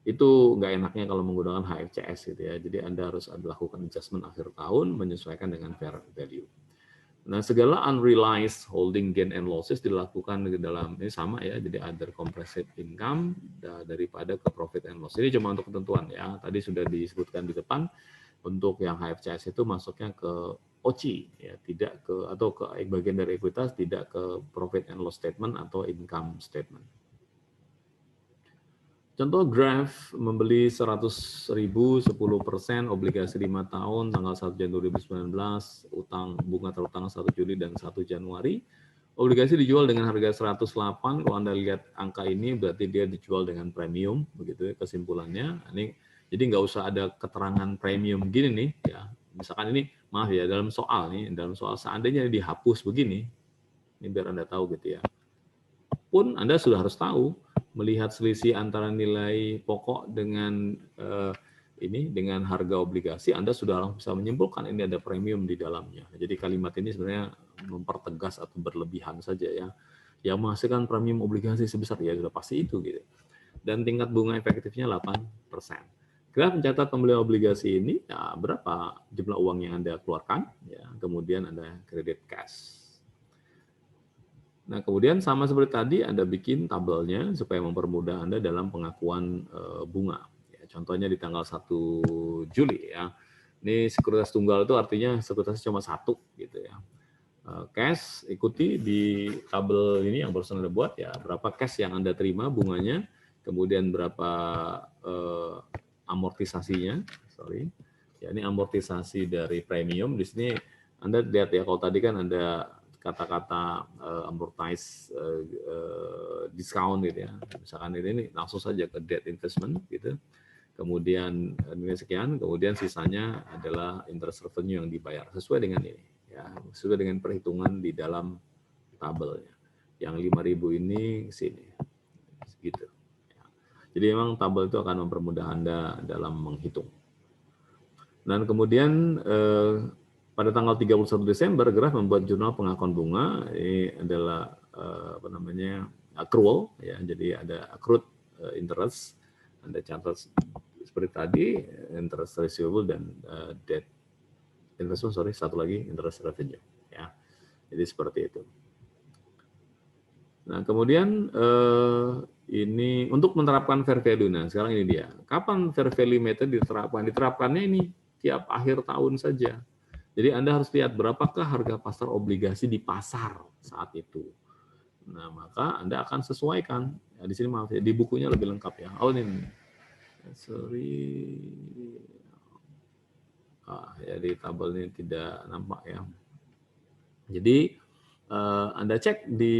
Itu nggak enaknya kalau menggunakan HFCS gitu ya. Jadi Anda harus lakukan adjustment akhir tahun menyesuaikan dengan fair value. Nah, segala unrealized holding gain and losses dilakukan di dalam ini sama ya, jadi other comprehensive income daripada ke profit and loss. Ini cuma untuk ketentuan ya. Tadi sudah disebutkan di depan untuk yang HFCS itu masuknya ke OC ya, tidak ke atau ke bagian dari ekuitas, tidak ke profit and loss statement atau income statement. Contoh graf membeli 100.000 10% obligasi 5 tahun tanggal 1 Januari 2019, utang bunga terutang 1 Juli dan 1 Januari. Obligasi dijual dengan harga 108. Kalau Anda lihat angka ini berarti dia dijual dengan premium, begitu ya kesimpulannya. Ini jadi nggak usah ada keterangan premium gini nih ya. Misalkan ini maaf ya dalam soal seandainya dihapus begini, ini biar Anda tahu gitu ya. Pun Anda sudah harus tahu melihat selisih antara nilai pokok dengan dengan harga obligasi, Anda sudah bisa menyimpulkan ini ada premium di dalamnya. Jadi kalimat ini sebenarnya mempertegas atau berlebihan saja ya. Yang menghasilkan premium obligasi sebesar ya sudah pasti itu gitu. Dan tingkat bunga efektifnya 8%. Graf mencatat pembelian obligasi ini ya, berapa jumlah uang yang Anda keluarkan ya, kemudian Anda kredit cash. Nah, kemudian sama seperti tadi Anda bikin tabelnya supaya mempermudah Anda dalam pengakuan bunga. Ya, contohnya di tanggal 1 Juli ya. Ini sekuritas tunggal itu artinya sekuritas cuma satu gitu ya. Cash ikuti di tabel ini yang barusan Anda buat ya, berapa cash yang Anda terima bunganya, kemudian berapa amortisasinya, Ya, ini amortisasi dari premium. Di sini Anda lihat ya, kalau tadi kan ada kata-kata amortize discount gitu ya. Misalkan ini langsung saja ke debt investment gitu. Kemudian nilai sekian, kemudian sisanya adalah interest revenue yang dibayar sesuai dengan ini ya, sesuai dengan perhitungan di dalam tabelnya. Yang 5.000 ini sini. Gitu. Ya. Jadi memang tabel itu akan mempermudah Anda dalam menghitung. Dan kemudian pada tanggal 31 Desember, Graf membuat jurnal pengakuan bunga. Ini adalah accrual, ya. Jadi ada accrued interest. Anda catat seperti tadi, interest receivable dan debt investment, satu lagi interest revenue. Ya. Jadi seperti itu. Nah, kemudian ini untuk menerapkan fair value. Nah, sekarang ini dia. Kapan fair value method diterapkan? Diterapkannya ini tiap akhir tahun saja. Jadi Anda harus lihat berapakah harga pasar obligasi di pasar saat itu. Nah, maka Anda akan sesuaikan. Ya, di sini maaf ya, di bukunya lebih lengkap ya. Oh ini, ya di tabel ini tidak nampak ya. Jadi Anda cek di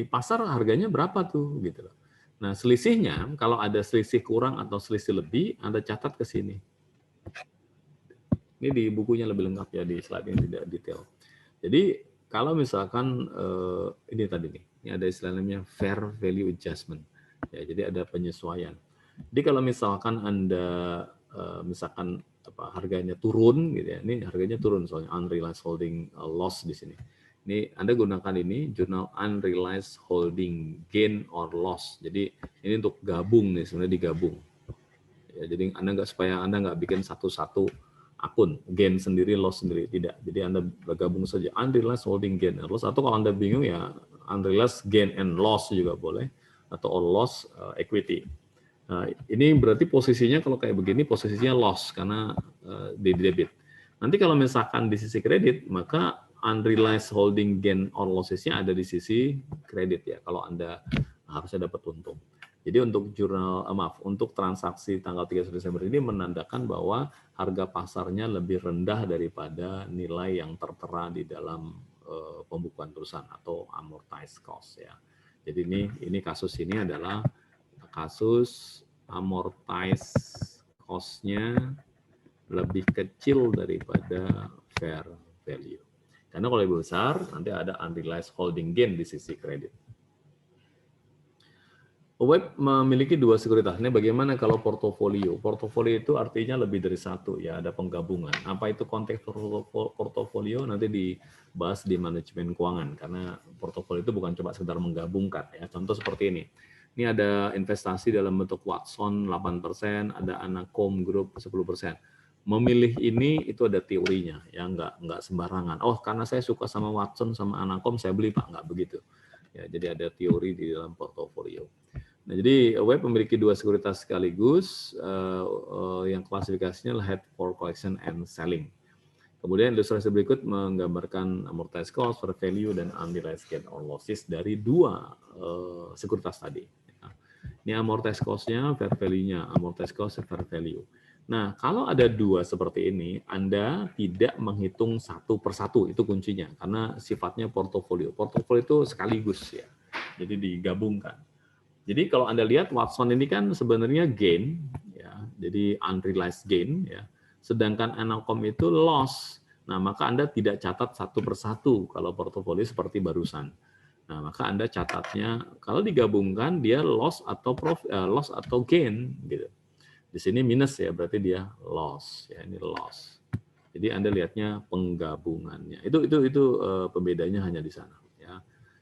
pasar harganya berapa tuh gitu loh. Nah, selisihnya kalau ada selisih kurang atau selisih lebih, Anda catat ke sini. Ini di bukunya lebih lengkap ya, di slide ini tidak detail. Jadi kalau misalkan ini tadi nih, ini ada istilahnya fair value adjustment. Ya, jadi ada penyesuaian. Jadi kalau misalkan Anda misalkan harganya turun gitu ya, ini harganya turun soalnya unrealized holding loss di sini. Ini Anda gunakan ini jurnal unrealized holding gain or loss. Jadi ini untuk gabung nih, sebenarnya digabung. Ya, jadi supaya Anda nggak bikin satu-satu akun, gain sendiri, loss sendiri, tidak. Jadi Anda bergabung saja unrealized holding gain and loss, atau kalau Anda bingung ya unrealized gain and loss juga boleh, atau all loss equity. Nah, ini berarti posisinya kalau kayak begini posisinya loss karena di debit. Nanti kalau misalkan di sisi kredit, maka unrealized holding gain or losses-nya ada di sisi kredit ya, kalau Anda harusnya dapat untung. Jadi untuk untuk transaksi tanggal 31 Desember ini menandakan bahwa harga pasarnya lebih rendah daripada nilai yang tertera di dalam pembukuan perusahaan atau amortized cost ya. Jadi ini kasus ini adalah kasus amortized cost-nya lebih kecil daripada fair value. Karena kalau lebih besar nanti ada unrealized holding gain di sisi kredit. Web memiliki dua sekuritas. Ini bagaimana kalau portofolio? Portofolio itu artinya lebih dari satu, ya, ada penggabungan. Apa itu konteks portofolio? Nanti dibahas di manajemen keuangan, karena portofolio itu bukan cuma sekedar menggabungkan, ya. Contoh seperti ini. Ini ada investasi dalam bentuk Watson 8%, ada Anacom Group 10%. Memilih ini itu ada teorinya, ya, nggak sembarangan. Oh, karena saya suka sama Watson sama Anacom, saya beli, Pak, nggak begitu. Ya, jadi ada teori di dalam portofolio. Nah, jadi web memiliki dua sekuritas sekaligus yang klasifikasinya held for collection and selling. Kemudian ilustrasi berikut menggambarkan amortized cost, fair value, dan unrealized gain or losses dari dua sekuritas tadi. Ini amortized cost-nya, fair value-nya, amortized cost, fair value. Nah, kalau ada dua seperti ini, Anda tidak menghitung satu persatu, itu kuncinya, karena sifatnya portofolio. Portofolio itu sekaligus, ya, jadi digabungkan. Jadi kalau Anda lihat Watson ini kan sebenarnya gain, ya, jadi unrealized gain, ya. Sedangkan Anacom itu loss. Nah, maka Anda tidak catat satu persatu kalau portofolio seperti barusan. Nah, maka Anda catatnya kalau digabungkan dia loss atau gain, gitu. Di sini minus, ya, berarti dia loss, ya, ini loss. Jadi Anda lihatnya penggabungannya. Itu pembedanya hanya di sana, ya.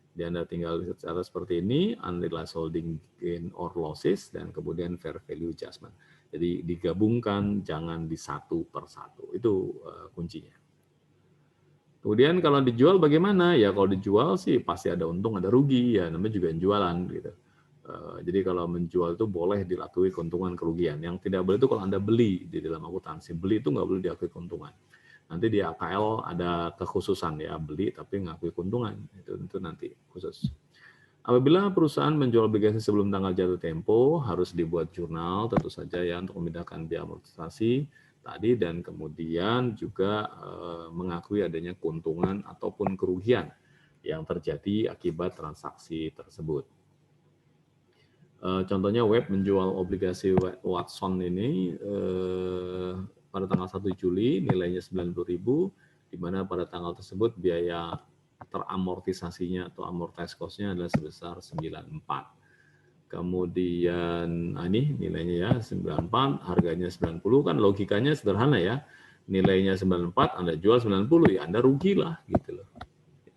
Di Anda tinggal cara seperti ini, unrealized holding gain or losses, dan kemudian fair value adjustment. Jadi digabungkan, jangan di satu per satu. Itu kuncinya. Kemudian kalau dijual bagaimana? Ya kalau dijual sih pasti ada untung, ada rugi. Ya namanya juga jualan, gitu. Jadi kalau menjual itu boleh diakui keuntungan kerugian. Yang tidak boleh itu kalau Anda beli di dalam akuntansi. Beli itu nggak boleh diakui keuntungan. Nanti di AKL ada kekhususan, ya, beli tapi ngakui keuntungan, itu nanti khusus. Apabila perusahaan menjual obligasi sebelum tanggal jatuh tempo, harus dibuat jurnal tentu saja, ya, untuk memindahkan biaya amortisasi tadi, dan kemudian juga mengakui adanya keuntungan ataupun kerugian yang terjadi akibat transaksi tersebut. Contohnya web menjual obligasi Watson ini pada tanggal 1 Juli nilainya 90.000, di mana pada tanggal tersebut biaya teramortisasinya atau amortized cost-nya adalah sebesar 94. Kemudian ini nilainya, ya, 94, harganya 90, kan logikanya sederhana, ya. Nilainya 94, Anda jual 90, ya Anda rugi lah, gitu loh.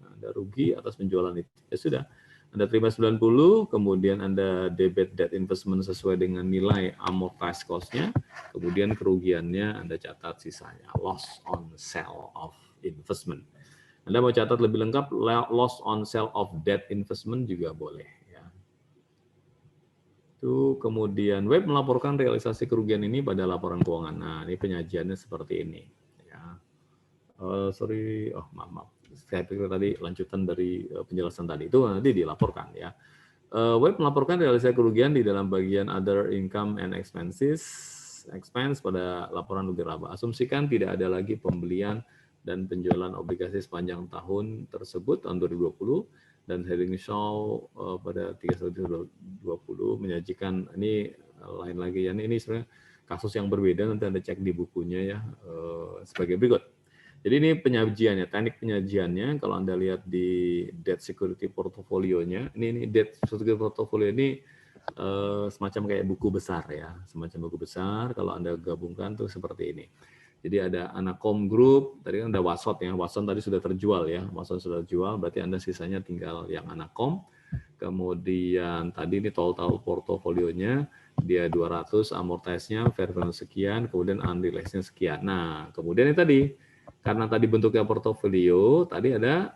Anda rugi atas penjualan itu. Ya sudah. Anda terima 90, kemudian Anda debit debt investment sesuai dengan nilai amortized cost-nya, kemudian kerugiannya Anda catat sisanya, loss on sale of investment. Anda mau catat lebih lengkap, loss on sale of debt investment juga boleh, ya. Itu kemudian web melaporkan realisasi kerugian ini pada laporan keuangan. Nah, ini penyajiannya seperti ini, ya. Maaf. Saya pikir tadi lanjutan dari penjelasan tadi, itu nanti dilaporkan, ya. Web melaporkan realisasi kerugian di dalam bagian other income and expense pada laporan rugi laba. Asumsikan tidak ada lagi pembelian dan penjualan obligasi sepanjang tahun tersebut, tahun 2020, dan heading show pada 31/2020 menyajikan, ini lain lagi, ya, ini sebenarnya kasus yang berbeda, nanti Anda cek di bukunya, ya, sebagai berikut. Jadi ini penyajiannya, teknik penyajiannya, kalau Anda lihat di debt security portfolio-nya, ini debt security portfolio ini semacam kayak buku besar, ya, semacam buku besar. Kalau Anda gabungkan tuh seperti ini. Jadi ada Anacom Group, tadi kan ada Watson, ya, Watson tadi sudah terjual, ya, Watson sudah terjual, berarti Anda sisanya tinggal yang Anacom. Kemudian tadi ini total portofolionya, dia 200, amortized-nya, fair value sekian, kemudian unrealized-nya sekian. Nah, kemudian ini tadi, karena tadi bentuknya portofolio, tadi ada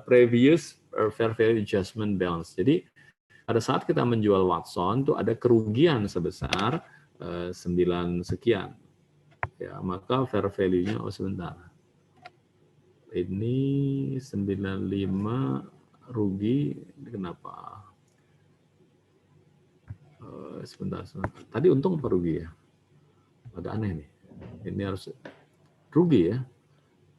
previous fair value adjustment balance. Jadi pada saat kita menjual Watson itu ada kerugian sebesar 9 sekian. Ya, maka fair value-nya, sebentar. Ini 95 rugi, ini kenapa? Sebentar. Tadi untung apa rugi, ya? Agak aneh nih. Ini harus rugi, ya.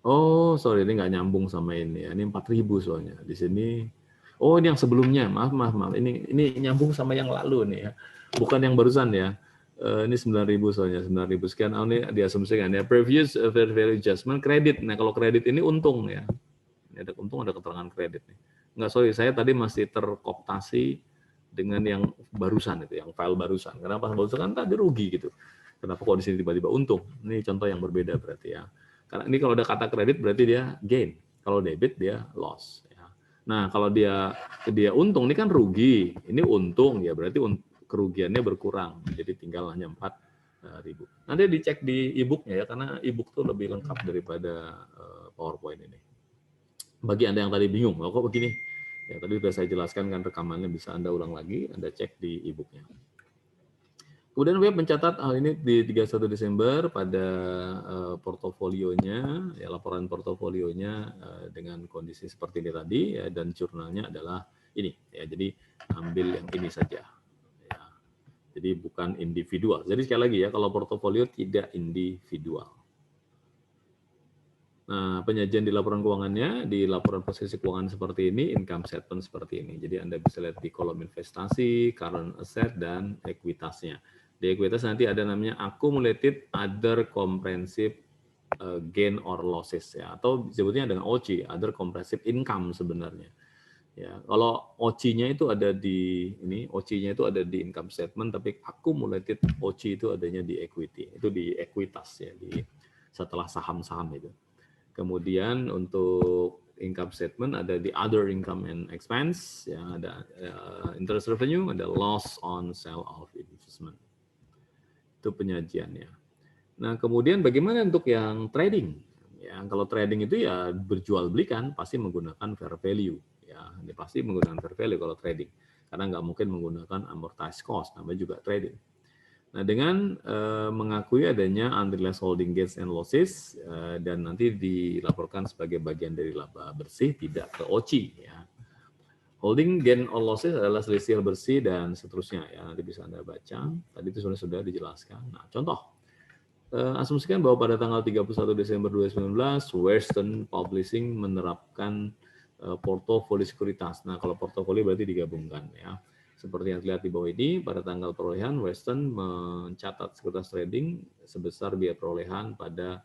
Oh, sorry, ini nggak nyambung sama ini, ya. Ini 4.000 soalnya. Di sini, oh, ini yang sebelumnya. Maaf. Ini nyambung sama yang lalu nih, ya. Bukan yang barusan, ya. Ini 9.000 soalnya, 9.000 sekian. Oh, ini diasumsikan, ya. Previous fair value adjustment kredit. Nah, kalau kredit ini untung, ya. Ini ada untung, ada keterangan kredit nih. Nggak, sorry, saya tadi masih terkooptasi dengan yang barusan itu, yang file barusan. Kenapa barusan kan tadi rugi gitu. Kenapa kok di sini tiba-tiba untung? Ini contoh yang berbeda berarti ya. Karena ini kalau ada kata kredit berarti dia gain. Kalau debit dia loss. Ya. Nah kalau dia untung, ini kan rugi. Ini untung ya berarti kerugiannya berkurang. Jadi tinggal hanya 4.000. Nanti dicek di e-booknya ya, karena e-book tuh lebih lengkap daripada PowerPoint ini. Bagi Anda yang tadi bingung, kok begini? Ya, tadi sudah saya jelaskan kan rekamannya, bisa Anda ulang lagi, Anda cek di e-booknya. Kemudian web mencatat hal ini di 31 Desember pada portofolionya, ya, laporan portofolionya dengan kondisi seperti ini tadi, ya, dan jurnalnya adalah ini. Ya, jadi ambil yang ini saja. Ya, jadi bukan individual. Jadi sekali lagi ya, kalau portofolio tidak individual. Nah, penyajian di laporan keuangannya, di laporan posisi keuangan seperti ini, income statement seperti ini. Jadi Anda bisa lihat di kolom investasi, current asset, dan ekuitasnya. Di ekuitas nanti ada namanya accumulated other comprehensive gain or losses, ya, atau disebutnya dengan OC, other comprehensive income sebenarnya. Ya, kalau OC-nya itu ada di ini, OC-nya itu ada di income statement, tapi accumulated OC itu adanya di equity, itu di ekuitas ya, di setelah saham-saham itu. Kemudian untuk income statement ada di other income and expense, ya, ada interest revenue, ada loss on sale of investment. Itu penyajiannya. Nah, kemudian bagaimana untuk yang trading? Ya, kalau trading itu ya berjual belikan pasti menggunakan fair value. Ya, ini pasti menggunakan fair value kalau trading. Karena nggak mungkin menggunakan amortized cost, namanya juga trading. Nah, dengan mengakui adanya unrealized holding gains and losses dan nanti dilaporkan sebagai bagian dari laba bersih, tidak ke OC. Ya. Holding gain or losses adalah selisih bersih dan seterusnya. Ya, nanti bisa Anda baca. Tadi itu sudah dijelaskan. Nah, contoh. Asumsikan bahwa pada tanggal 31 Desember 2019, Western Publishing menerapkan portofolio sekuritas. Nah, kalau portofolio berarti digabungkan ya. Seperti yang terlihat di bawah ini, pada tanggal perolehan, Western mencatat sekuritas trading sebesar biaya perolehan pada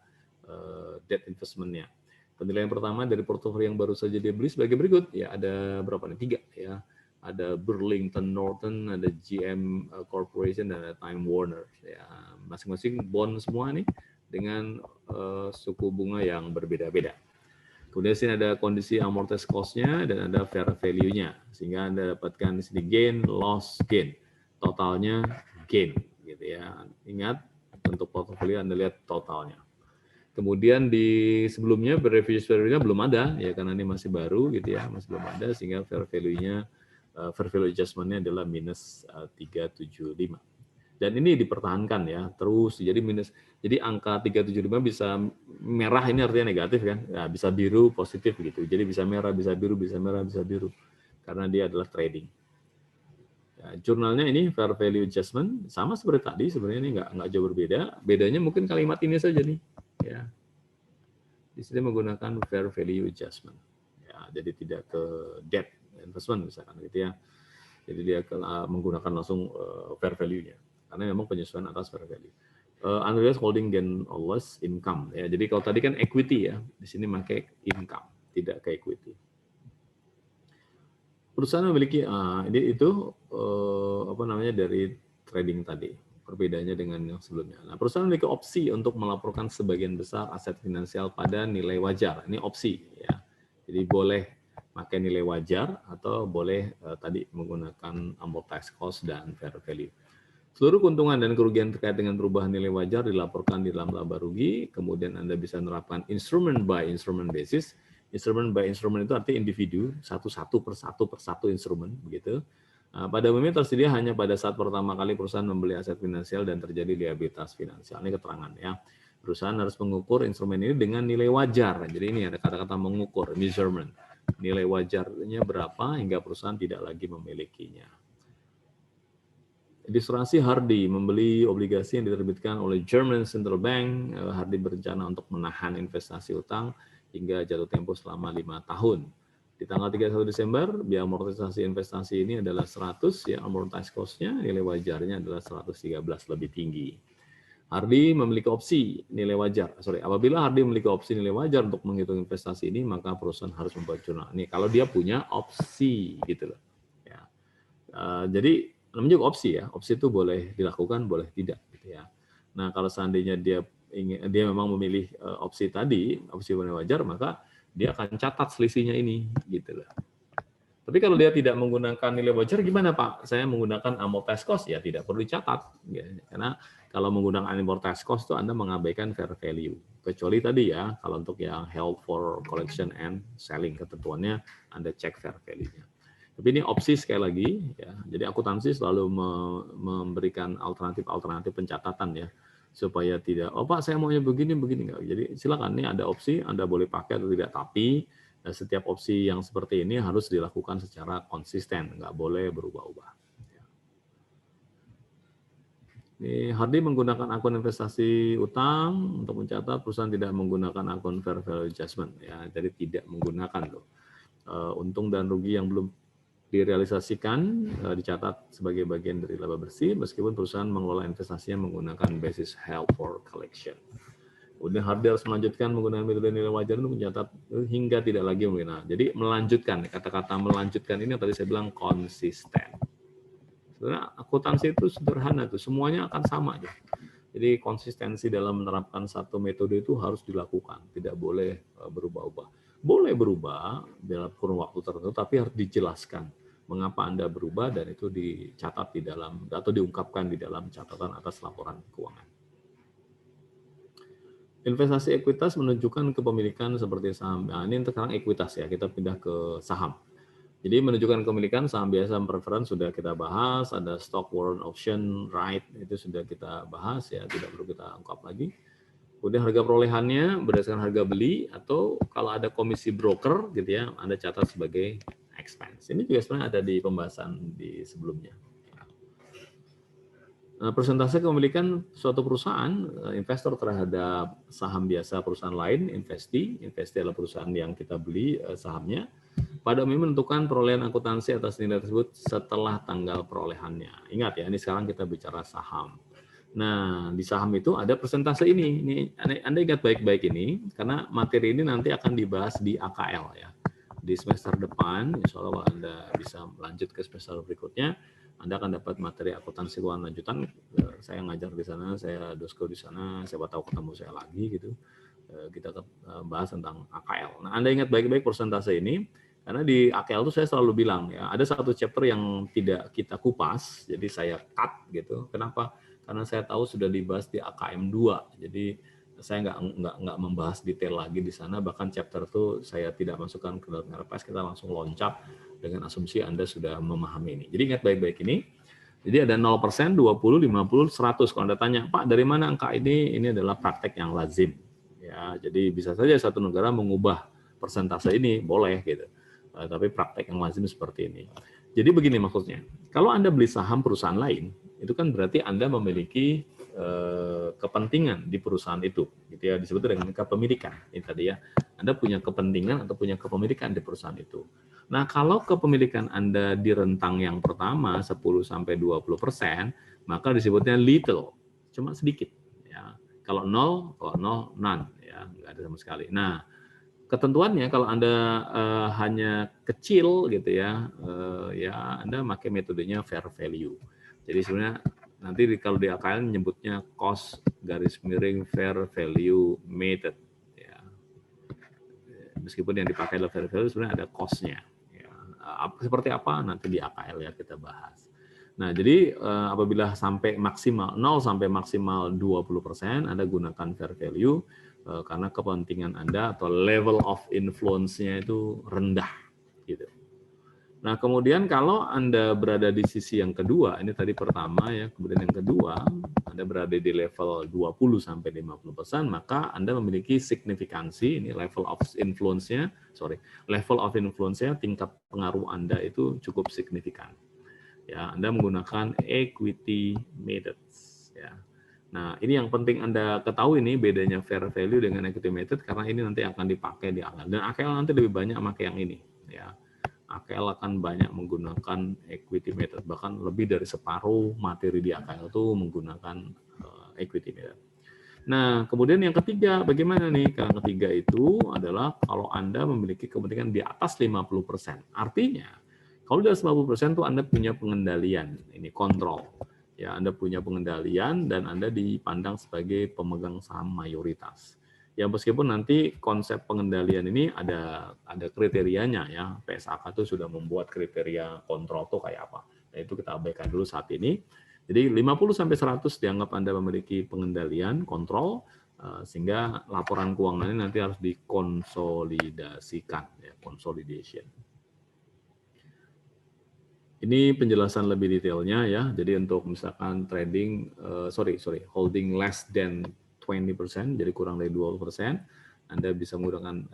debt investment-nya. Penilaian pertama dari portofolio yang baru saja dibeli sebagai berikut. Ya, ada berapa nih? 3 ya. Ada Burlington Northern, ada GM Corporation, dan ada Time Warner. Ya, masing-masing bond semua nih dengan suku bunga yang berbeda-beda. Kemudian di sini ada kondisi amortized cost-nya dan ada fair value-nya. Sehingga Anda dapatkan di sini gain, loss, gain. Totalnya gain gitu ya. Ingat untuk portofolio Anda lihat totalnya. Kemudian di sebelumnya review value-nya belum ada ya, karena ini masih baru gitu ya, masih belum ada, sehingga fair value-nya fair value adjustment-nya adalah minus 375. Dan ini dipertahankan ya terus, jadi minus, jadi angka 375 bisa merah, ini artinya negatif kan, ya, bisa biru positif gitu, jadi bisa merah, bisa biru, bisa merah, bisa biru, karena dia adalah trading. Ya, jurnalnya ini fair value adjustment sama seperti tadi, sebenarnya ini nggak jauh berbeda, bedanya mungkin kalimat ini saja nih, ya. Di sini menggunakan fair value adjustment, ya, jadi tidak ke debt investment misalkan gitu ya, jadi dia menggunakan langsung fair value-nya. Karena memang penyesuaian atas fair value. Unrealized holding gain or loss income. Ya, jadi kalau tadi kan equity ya, di sini pakai income, tidak ke equity. Perusahaan memiliki ini itu apa namanya dari trading tadi. Perbedaannya dengan yang sebelumnya. Nah, perusahaan memiliki opsi untuk melaporkan sebagian besar aset finansial pada nilai wajar. Ini opsi ya. Jadi boleh pakai nilai wajar atau boleh tadi menggunakan amortized cost dan fair value. Seluruh keuntungan dan kerugian terkait dengan perubahan nilai wajar dilaporkan di dalam laba rugi. Kemudian Anda bisa menerapkan instrument by instrument basis. Instrument by instrument itu artinya individu, satu per satu instrumen begitu. Pada umumnya tersedia hanya pada saat pertama kali perusahaan membeli aset finansial dan terjadi liabilitas finansial. Ini keterangan ya. Perusahaan harus mengukur instrumen ini dengan nilai wajar. Jadi ini ada kata-kata mengukur, measurement. Nilai wajarnya berapa hingga perusahaan tidak lagi memilikinya. Ilustrasi Hardy membeli obligasi yang diterbitkan oleh German Central Bank. Hardy berencana untuk menahan investasi utang hingga jatuh tempo selama 5 tahun. Di tanggal 31 Desember, biaya amortisasi investasi ini adalah 100, ya, amortized cost-nya, nilai wajarnya adalah 113, lebih tinggi. Hardy memiliki opsi nilai wajar. Apabila Hardy memiliki opsi nilai wajar untuk menghitung investasi ini, maka perusahaan harus membuat jurnal. Ini kalau dia punya opsi gitu loh. Jadi namanya juga opsi ya. Opsi itu boleh dilakukan, boleh tidak gitu ya. Nah, kalau seandainya dia memang memilih opsi tadi, opsi wajar, maka dia akan catat selisihnya ini gitu loh. Tapi kalau dia tidak menggunakan nilai wajar, gimana Pak? Saya menggunakan amortized cost, ya tidak perlu dicatat. Ya. Karena kalau menggunakan amortized cost itu Anda mengabaikan fair value. Kecuali tadi ya, kalau untuk yang held for collection and selling, ketentuannya Anda cek fair value-nya. Tapi ini opsi sekali lagi, ya. Jadi akuntansi selalu memberikan alternatif pencatatan ya, supaya tidak, oh Pak saya maunya begini. Jadi silakan, ini ada opsi, Anda boleh pakai atau tidak, tapi setiap opsi yang seperti ini harus dilakukan secara konsisten, nggak boleh berubah-ubah. Ini Hardy menggunakan akun investasi utang untuk mencatat, perusahaan tidak menggunakan akun fair value adjustment, ya, jadi tidak menggunakan loh. Untung dan rugi yang belum direalisasikan dicatat sebagai bagian dari laba bersih, meskipun perusahaan mengelola investasinya menggunakan basis held for collection. Kemudian Hardy harus melanjutkan menggunakan metode nilai wajar untuk mencatat hingga tidak lagi menggunakan. Jadi melanjutkan, kata-kata melanjutkan ini yang tadi saya bilang konsisten. Sebenarnya akuntansi itu sederhana tuh, semuanya akan sama aja. Jadi konsistensi dalam menerapkan satu metode itu harus dilakukan, tidak boleh berubah-ubah. Boleh berubah dalam kurun waktu tertentu, tapi harus dijelaskan mengapa Anda berubah dan itu dicatat di dalam atau diungkapkan di dalam catatan atas laporan keuangan. Investasi ekuitas menunjukkan kepemilikan seperti saham. Nah, ini sekarang ekuitas ya, kita pindah ke saham. Jadi menunjukkan kepemilikan saham biasa preference sudah kita bahas, ada stock warrant option right itu sudah kita bahas ya, tidak perlu kita ungkap lagi. Kemudian harga perolehannya berdasarkan harga beli atau kalau ada komisi broker gitu ya, Anda catat sebagai expense. Ini juga sebenarnya ada di pembahasan di sebelumnya. Persentase kepemilikan suatu perusahaan, investor terhadap saham biasa perusahaan lain, investee adalah perusahaan yang kita beli sahamnya, pada umumnya menentukan perolehan akuntansi atas nilai tersebut setelah tanggal perolehannya. Ingat ya, ini sekarang kita bicara saham. Nah, di saham itu ada persentase ini. Ini Anda ingat baik-baik ini, karena materi ini nanti akan dibahas di AKL ya. Di semester depan, insya Allah kalau Anda bisa lanjut ke semester berikutnya, Anda akan dapat materi akuntansi keuangan lanjutan. Saya ngajar di sana, saya dosko di sana, siapa tahu ketemu saya lagi gitu. Kita bahas tentang AKL. Nah, Anda ingat baik-baik persentase ini, karena di AKL itu saya selalu bilang ya, ada satu chapter yang tidak kita kupas, jadi saya cut gitu. Kenapa? Karena saya tahu sudah dibahas di AKM 2, jadi saya nggak membahas detail lagi di sana. Bahkan chapter itu saya tidak masukkan ke dalam RPS, kita langsung loncat dengan asumsi Anda sudah memahami ini. Jadi ingat baik-baik ini. Jadi ada 0%, 20, 50, 100. Kalau Anda tanya, Pak dari mana angka ini? Ini adalah praktek yang lazim. Ya, jadi bisa saja satu negara mengubah persentase ini, boleh gitu. Tapi praktek yang lazim seperti ini. Jadi begini maksudnya, kalau Anda beli saham perusahaan lain, itu kan berarti Anda memiliki kepentingan di perusahaan itu, gitu ya, disebut dengan kepemilikan. Ini tadi ya, Anda punya kepentingan atau punya kepemilikan di perusahaan itu. Nah, kalau kepemilikan Anda di rentang yang pertama 10-20%, maka disebutnya little, cuma sedikit. Ya. Kalau nol, none, ya, nggak ada sama sekali. Nah, ketentuannya kalau Anda hanya kecil gitu ya, ya Anda pakai metodenya fair value. Jadi sebenarnya nanti kalau di AKL menyebutnya cost garis miring fair value method. Ya. Meskipun yang dipakai adalah fair value, sebenarnya ada cost-nya. Ya. Seperti apa nanti di AKL ya kita bahas. Nah, jadi apabila sampai maksimal 0 sampai maksimal 20%, Anda gunakan fair value karena kepentingan Anda atau level of influence-nya itu rendah gitu. Nah, kemudian kalau Anda berada di sisi yang kedua, ini tadi pertama ya, kemudian yang kedua, Anda berada di level 20 sampai 50%, maka Anda memiliki signifikansi, ini level of influence-nya, tingkat pengaruh Anda itu cukup signifikan. Ya, Anda menggunakan equity methods ya. Nah, ini yang penting Anda ketahui nih bedanya fair value dengan equity method, karena ini nanti akan dipakai di AKL. Dan AKL nanti lebih banyak pakai yang ini ya. AKL akan banyak menggunakan equity method, bahkan lebih dari separuh materi di AKL itu menggunakan equity method. Nah, kemudian yang ketiga, bagaimana nih? Yang ketiga itu adalah kalau Anda memiliki kepentingan di atas 50%. Artinya, Kalau di atas 50% tuh Anda punya pengendalian, ini kontrol. Ya, Anda punya pengendalian dan Anda dipandang sebagai pemegang saham mayoritas. Ya, meskipun nanti konsep pengendalian ini ada kriterianya ya. PSAK itu sudah membuat kriteria kontrol tuh kayak apa. Nah, itu kita abaikan dulu saat ini. Jadi 50 sampai 100 dianggap Anda memiliki pengendalian, kontrol, sehingga laporan keuangannya nanti harus dikonsolidasikan ya, consolidation. Ini penjelasan lebih detailnya ya. Jadi untuk misalkan trading, holding less than 20%, jadi kurang dari 20%, Anda bisa menggunakan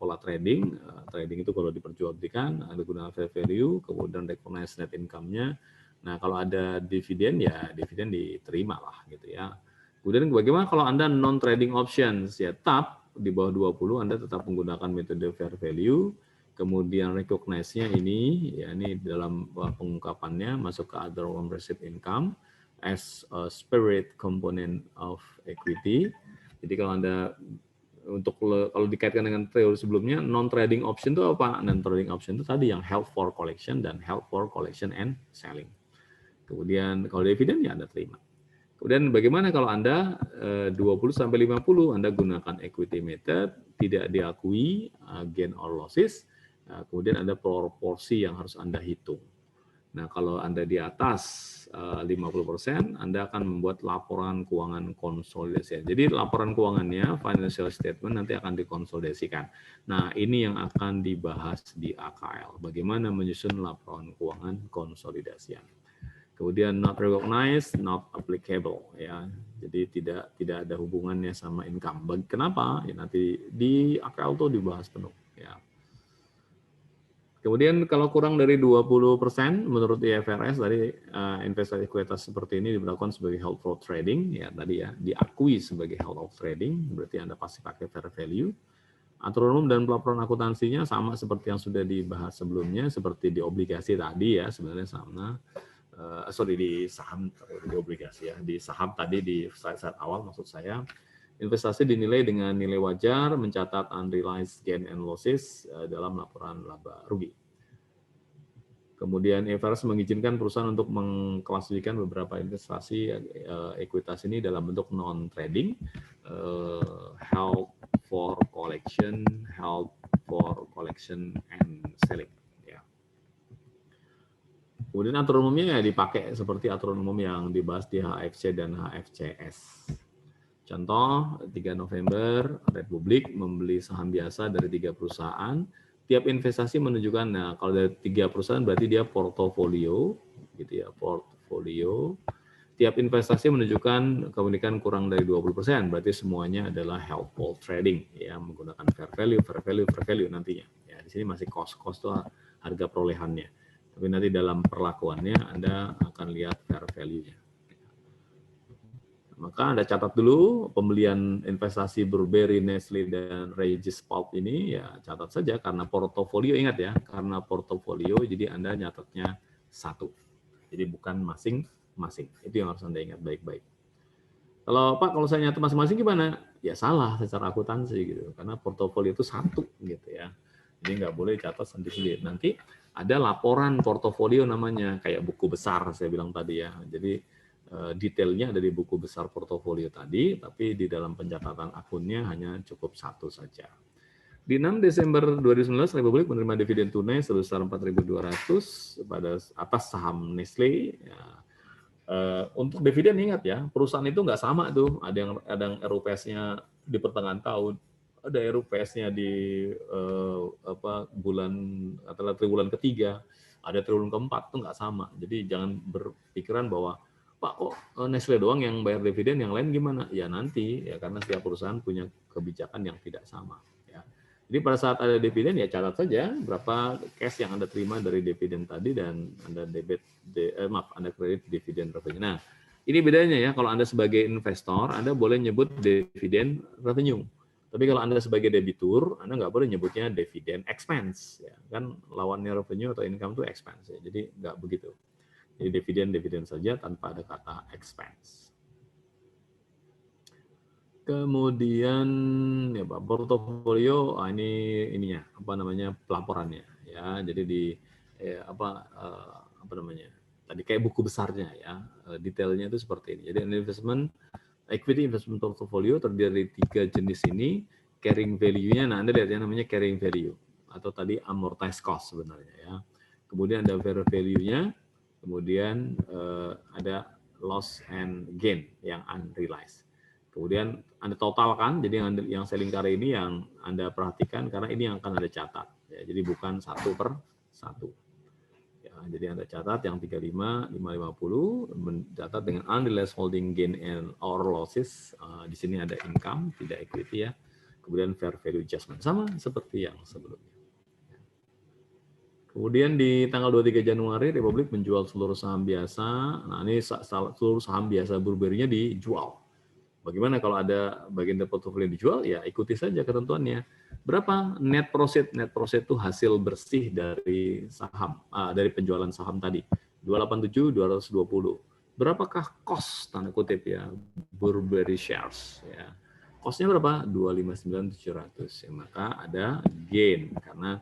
pola trading. Trading itu kalau diperjualbelikan, Anda gunakan fair value, kemudian recognize net income-nya. Nah, kalau ada dividen, ya dividen diterima lah gitu ya. Kemudian bagaimana kalau Anda non-trading options? Ya tetap di bawah 20, Anda tetap menggunakan metode fair value. Kemudian recognize-nya ini, ya ini dalam pengungkapannya masuk ke other comprehensive income as a spirit component of equity. Jadi kalau Anda kalau dikaitkan dengan teori sebelumnya, non trading option itu apa? Non trading option itu tadi yang held for collection dan held for collection and selling. Kemudian kalau dividen ya Anda terima. Kemudian bagaimana kalau Anda 20 sampai 50 Anda gunakan equity method, tidak diakui gain or losses. Kemudian ada proporsi yang harus Anda hitung. Nah, kalau Anda di atas 50%, Anda akan membuat laporan keuangan konsolidasi. Jadi laporan keuangannya, financial statement nanti akan dikonsolidasikan. Nah, ini yang akan dibahas di AKL. Bagaimana menyusun laporan keuangan konsolidasian. Kemudian not recognized, not applicable ya. Jadi tidak ada hubungannya sama income. Kenapa? Ya nanti di AKL tuh dibahas penuh ya. Kemudian kalau kurang dari 20% menurut IFRS tadi investasi ekuitas seperti ini diberlakukan sebagai held for trading ya tadi ya, diakui sebagai held of trading, berarti Anda pasti pakai fair value. Aturan umum dan pelaporan akuntansinya sama seperti yang sudah dibahas sebelumnya, seperti di obligasi tadi ya, sebenarnya sama. Di saham, di obligasi ya, di saham tadi di slide awal maksud saya. Investasi dinilai dengan nilai wajar, mencatat unrealized gain and losses dalam laporan laba rugi. Kemudian IFRS mengizinkan perusahaan untuk mengklasifikasikan beberapa investasi ekuitas ini dalam bentuk non-trading, held for collection, and selling. Ya. Kemudian aturan umumnya ya dipakai seperti aturan umum yang dibahas di HFC dan HFCS. Contoh, 3 November, Republik membeli saham biasa dari 3 perusahaan. Tiap investasi menunjukkan, nah kalau dari 3 perusahaan berarti dia portofolio, gitu ya, portofolio. Tiap investasi menunjukkan kepemilikan kurang dari 20%, berarti semuanya adalah held for trading, ya menggunakan fair value nantinya. Ya di sini masih cost itu harga perolehannya. Tapi nanti dalam perlakuannya Anda akan lihat fair value-nya. Maka Anda catat dulu pembelian investasi Burberry, Nestle, dan Regis Pulp ini ya catat saja karena portofolio, ingat ya, karena portofolio jadi Anda nyatatnya satu. Jadi bukan masing-masing. Itu yang harus Anda ingat baik-baik. Kalau Pak, kalau saya nyatat masing-masing gimana? Ya salah secara akuntansi gitu. Karena portofolio itu satu gitu ya. Jadi nggak boleh catat sendiri-sendiri. Nanti ada laporan portofolio namanya kayak buku besar saya bilang tadi ya. Jadi detailnya ada di buku besar portofolio tadi, tapi di dalam pencatatan akunnya hanya cukup satu saja. Di 6 Desember 2019, Republik menerima dividen tunai sebesar 4.200 pada atas saham Nestle. Ya. Untuk dividen ingat ya, perusahaan itu nggak sama tuh. Ada yang RUPS-nya di pertengahan tahun, ada RUPS-nya di bulan atau triwulan ketiga, ada triwulan keempat tuh nggak sama. Jadi jangan berpikiran bahwa Pak, kok Nestle doang yang bayar dividen, yang lain gimana? Ya nanti, ya karena setiap perusahaan punya kebijakan yang tidak sama. Ya. Jadi pada saat ada dividen, ya catat saja berapa cash yang Anda terima dari dividen tadi dan Anda Anda kredit dividen revenue. Nah, ini bedanya ya, kalau Anda sebagai investor, Anda boleh nyebut dividen revenue. Tapi kalau Anda sebagai debitur, Anda nggak boleh nyebutnya dividen expense. Ya. Kan lawannya revenue atau income itu expense. Ya. Jadi nggak begitu. Jadi dividen saja tanpa ada kata expense. Kemudian ya Pak, portofolio ini ininya apa namanya pelaporannya ya. Jadi di ya apa namanya? Tadi kayak buku besarnya ya. Detailnya itu seperti ini. Jadi equity investment portfolio terdiri dari 3 jenis ini. Carrying value-nya, nah Anda lihat ya, namanya carrying value atau tadi amortized cost sebenarnya ya. Kemudian ada fair value-nya, kemudian ada loss and gain yang unrealized. Kemudian Anda totalkan, jadi yang selling carry ini yang Anda perhatikan karena ini yang akan Anda catat. Ya, jadi bukan 1 per 1. Ya, jadi Anda catat yang 35, 550, mencatat dengan unrealized holding gain and or losses. Di sini ada income, tidak equity ya. Kemudian fair value adjustment, sama seperti yang sebelumnya. Kemudian di tanggal 23 Januari, Republik menjual seluruh saham biasa. Nah, ini seluruh saham biasa Burberry-nya dijual. Bagaimana kalau ada bagian dari portofolio dijual? Ya ikuti saja ketentuannya. Berapa net proceed? Net proceed itu hasil bersih dari saham, dari penjualan saham tadi. 287, 220. Berapakah cost, tanda kutip ya, Burberry shares? Ya. Cost-nya berapa? 259.700. Ya, maka ada gain karena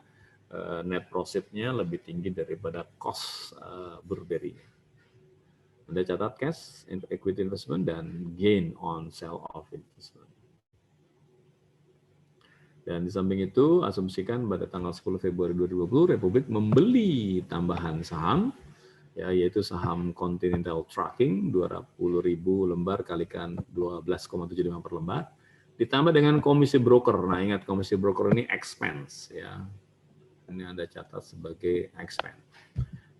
net proceed-nya lebih tinggi daripada cost Burberry. Anda catat cash, equity investment, dan gain on sale of investment. Dan di samping itu, asumsikan pada tanggal 10 Februari 2020, Republik membeli tambahan saham, ya, yaitu saham Continental Trucking, 20.000 lembar kalikan 12,75 per lembar, ditambah dengan komisi broker. Nah, ingat komisi broker ini expense, ya. Ini Anda catat sebagai expense.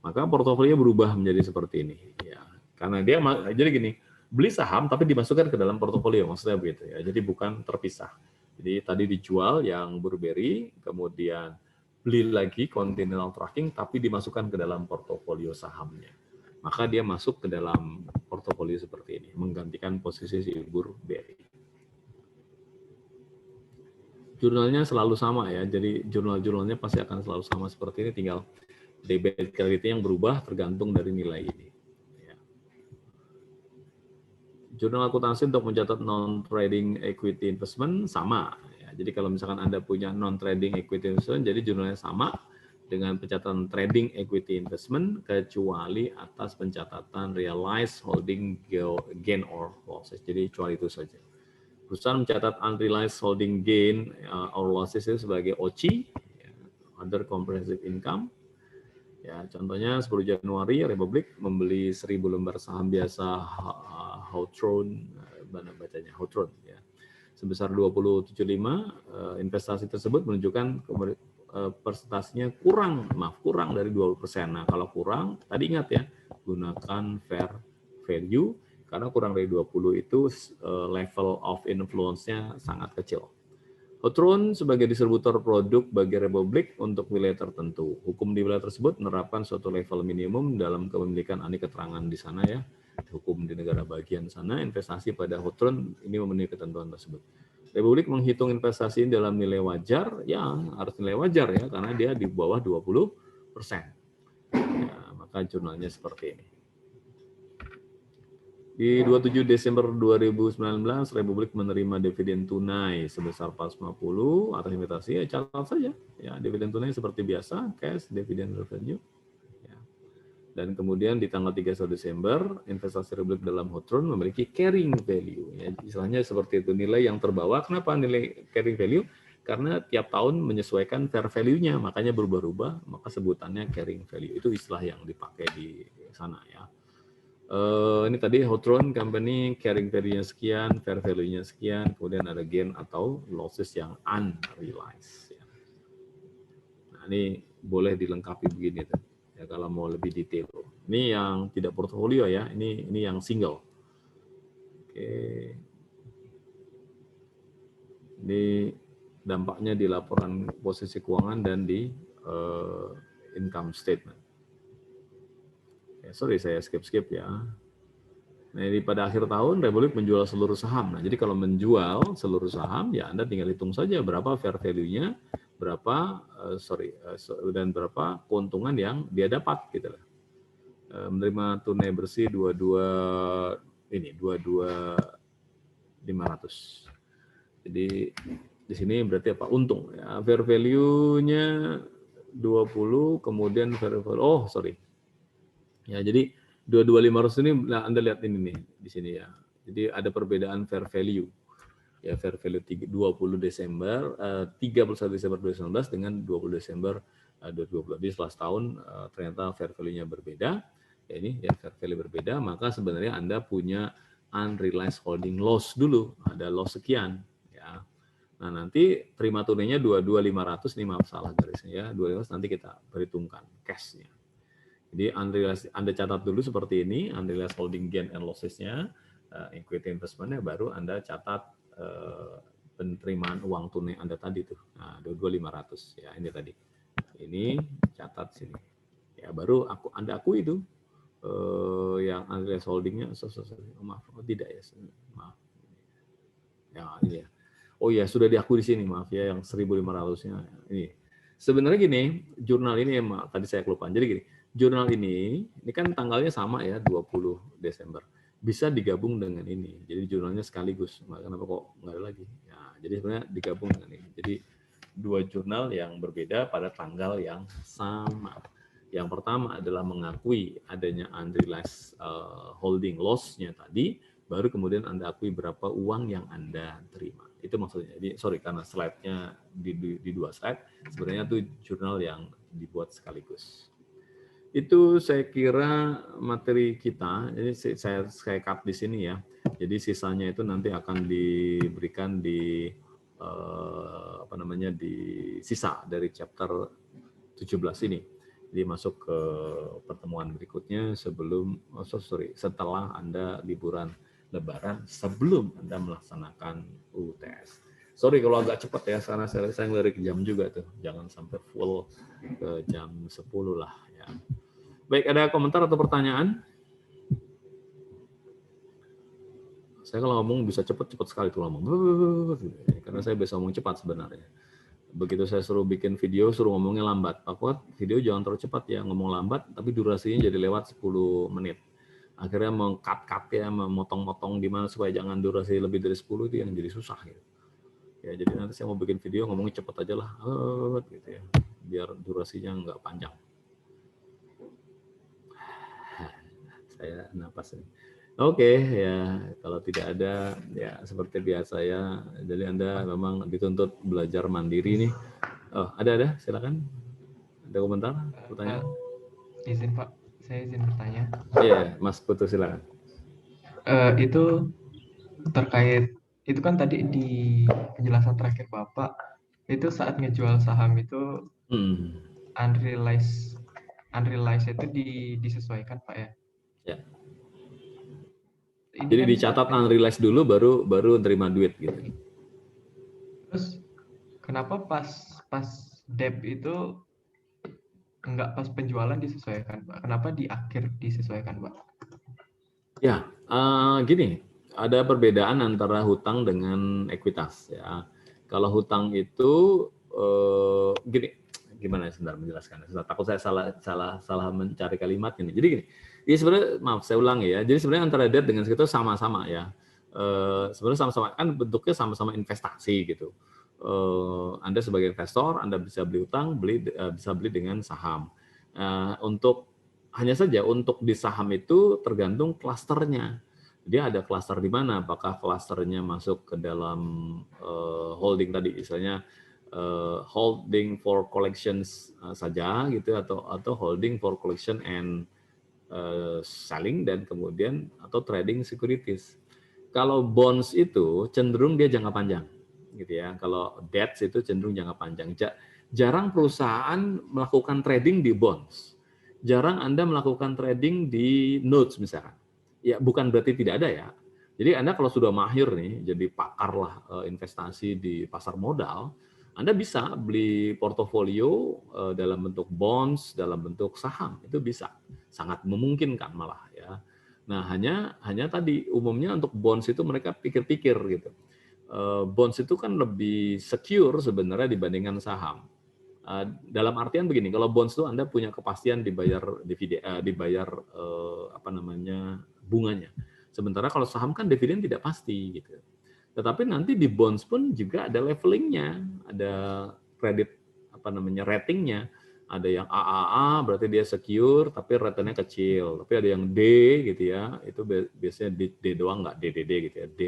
Maka portofolio berubah menjadi seperti ini, ya. Karena dia jadi gini, beli saham tapi dimasukkan ke dalam portofolio, maksudnya begitu ya. Jadi bukan terpisah. Jadi tadi dijual yang Burberry, kemudian beli lagi Continental Trucking tapi dimasukkan ke dalam portofolio sahamnya. Maka dia masuk ke dalam portofolio seperti ini, menggantikan posisi si Burberry. Jurnalnya selalu sama ya, jadi jurnal-jurnalnya pasti akan selalu sama seperti ini, tinggal debit kreditnya yang berubah tergantung dari nilai ini. Ya. Jurnal akuntansi untuk mencatat non-trading equity investment sama. Ya. Jadi kalau misalkan Anda punya non-trading equity investment, jadi jurnalnya sama dengan pencatatan trading equity investment kecuali atas pencatatan realized holding gain or losses. Jadi kecuali itu saja. Perusahaan mencatat unrealized holding gain or losses itu sebagai OCI, ya, other comprehensive income. Ya, contohnya 10 Januari Republik membeli 1.000 lembar saham biasa Hawthorne, bacanya Hawthorne, ya, sebesar 20,75. Investasi tersebut menunjukkan persentasenya kurang dari 20%. Nah, kalau kurang, tadi ingat ya, gunakan fair value. Karena kurang dari 20 itu level of influence-nya sangat kecil. Hawthorne sebagai distributor produk bagi Republik untuk wilayah tertentu. Hukum di wilayah tersebut menerapkan suatu level minimum dalam kepemilikan, ini keterangan di sana ya. Hukum di negara bagian sana, investasi pada Hawthorne ini memenuhi ketentuan tersebut. Republik menghitung investasi dalam nilai wajar, ya harus nilai wajar ya, karena dia di bawah 20%. Ya, maka jurnalnya seperti ini. Di 27 Desember 2019, Republik menerima dividen tunai sebesar 450 atas investasi. Ya, catat saja. Ya, dividen tunai seperti biasa, cash, dividen revenue. Ya. Dan kemudian di tanggal 31 Desember, investasi Republik dalam Hawthorne memiliki carrying value. Ya, istilahnya seperti itu, nilai yang terbawa. Kenapa nilai carrying value? Karena tiap tahun menyesuaikan fair value-nya, makanya berubah-ubah, maka sebutannya carrying value. Itu istilah yang dipakai di sana ya. Ini tadi Hawthorne Company carrying value-nya sekian, fair value-nya sekian, kemudian ada gain atau losses yang unrealized. Ya. Nah, ini boleh dilengkapi begini tuh, ya kalau mau lebih detail. Ini yang tidak portofolio ya, ini yang single. Oke. Ini dampaknya di laporan posisi keuangan dan di income statement. Sorry, saya skip ya. Nah, ini pada akhir tahun Republik menjual seluruh saham. Nah, jadi kalau menjual seluruh saham, ya Anda tinggal hitung saja berapa fair value-nya, berapa dan berapa keuntungan yang dia dapat gitu lah. Menerima tunai bersih 22.500. Jadi di sini berarti apa? Untung ya. Fair value-nya 20 kemudian fair value. Oh, sorry. Ya, jadi 22.500 ini nah Anda lihat ini nih di sini ya. Jadi ada perbedaan fair value. Ya, fair value 20 Desember 31 Desember 2019 dengan 20 Desember 2020. Jadi setelah setahun ternyata fair value-nya berbeda. Ya, ini ya fair value berbeda, maka sebenarnya Anda punya unrealized holding loss dulu, ada loss sekian ya. Nah, nanti terima tunainya 22.500 nih, maaf salah garisnya ya. 2.500 nanti kita perhitungkan cash-nya. Jadi unrealized Anda catat dulu seperti ini, unrealized holding gain and losses-nya, equity investment-nya, baru Anda catat penerimaan uang tunai Anda tadi tuh. Nah, 22.500 ya, ini tadi. Ini catat sini. Ya, baru Anda akui itu yang unrealized holding-nya maaf, tidak ya. Maaf. Ya, ini ya. Oh ya, sudah diakui di sini, maaf ya, yang 1.500-nya ini. Sebenarnya gini, jurnal ini tadi saya kelupaan. Jadi gini, jurnal ini kan tanggalnya sama ya, 20 Desember. Bisa digabung dengan ini. Jadi jurnalnya sekaligus. Kenapa kok nggak ada lagi? Ya, jadi sebenarnya digabung dengan ini. Jadi dua jurnal yang berbeda pada tanggal yang sama. Yang pertama adalah mengakui adanya unrealized holding loss-nya tadi, baru kemudian Anda akui berapa uang yang Anda terima. Itu maksudnya. Jadi sorry karena slide-nya di dua slide, sebenarnya itu jurnal yang dibuat sekaligus. Itu saya kira materi kita. Jadi saya cut di sini ya. Jadi sisanya itu nanti akan diberikan di di sisa dari chapter 17 ini. Jadi masuk ke pertemuan berikutnya setelah Anda liburan Lebaran, sebelum Anda melaksanakan UTS. Sorry kalau agak cepat ya, karena saya ngelirik jam juga tuh. Jangan sampai full ke jam 10 lah ya. Baik, ada komentar atau pertanyaan? Saya kalau ngomong bisa cepat sekali tuh ngomong. Karena saya bisa ngomong cepat sebenarnya. Begitu saya suruh bikin video, suruh ngomongnya lambat. Pak, video jangan terlalu cepat ya, ngomong lambat, tapi durasinya jadi lewat 10 menit. Akhirnya meng-cut ya, memotong-motong gimana supaya jangan durasi lebih dari 10 itu yang jadi susah gitu. Ya, jadi nanti saya mau bikin video ngomongnya cepat aja lah, gitu ya, biar durasinya nggak panjang. Saya napas ini. Oke, ya kalau tidak ada ya seperti biasa ya. Jadi Anda memang dituntut belajar mandiri nih. Oh, ada silakan. Ada komentar, pertanyaan? Izin Pak, saya izin bertanya. Iya, Mas Putu silakan. Itu terkait itu kan tadi di penjelasan terakhir Bapak itu saat ngejual saham itu unrealized itu disesuaikan Pak ya. Ya. Ini Jadi kan dicatat unrealized dulu baru terima duit gitu. Terus kenapa pas debt itu enggak pas penjualan disesuaikan Pak? Kenapa di akhir disesuaikan Pak? Ya, gini, ada perbedaan antara hutang dengan ekuitas ya. Kalau hutang itu gini, gimana sebentar menjelaskan? Takut saya salah mencari kalimat ini. Jadi gini, ya sebenarnya maaf saya ulangi ya. Jadi sebenarnya antara debt dengan itu sama-sama ya. Sebenarnya sama-sama kan bentuknya sama-sama investasi gitu. Anda sebagai investor, Anda bisa beli hutang, bisa beli dengan saham. Hanya saja untuk di saham itu tergantung klasternya. Dia ada klaster di mana? Apakah klasternya masuk ke dalam holding tadi, misalnya holding for collections saja gitu, atau holding for collection and selling dan kemudian atau trading securities. Kalau bonds itu cenderung dia jangka panjang, gitu ya. Kalau debts itu cenderung jangka panjang. Jarang perusahaan melakukan trading di bonds. Jarang Anda melakukan trading di notes misalkan. Ya bukan berarti tidak ada ya. Jadi Anda kalau sudah mahir nih, jadi pakar lah investasi di pasar modal, Anda bisa beli portofolio dalam bentuk bonds, dalam bentuk saham, itu bisa. Sangat memungkinkan malah ya. Nah hanya tadi umumnya untuk bonds itu mereka pikir-pikir gitu. Bonds itu kan lebih secure sebenarnya dibandingkan saham. Dalam artian begini, kalau bonds itu Anda punya kepastian dibayar dividen, bunganya. Sementara kalau saham kan dividen tidak pasti gitu. Tetapi nanti di bonds pun juga ada levelingnya, ada kredit ratingnya. Ada yang AAA berarti dia secure tapi returnnya kecil. Tapi ada yang D gitu ya, itu biasanya D doang, nggak DDD gitu ya. D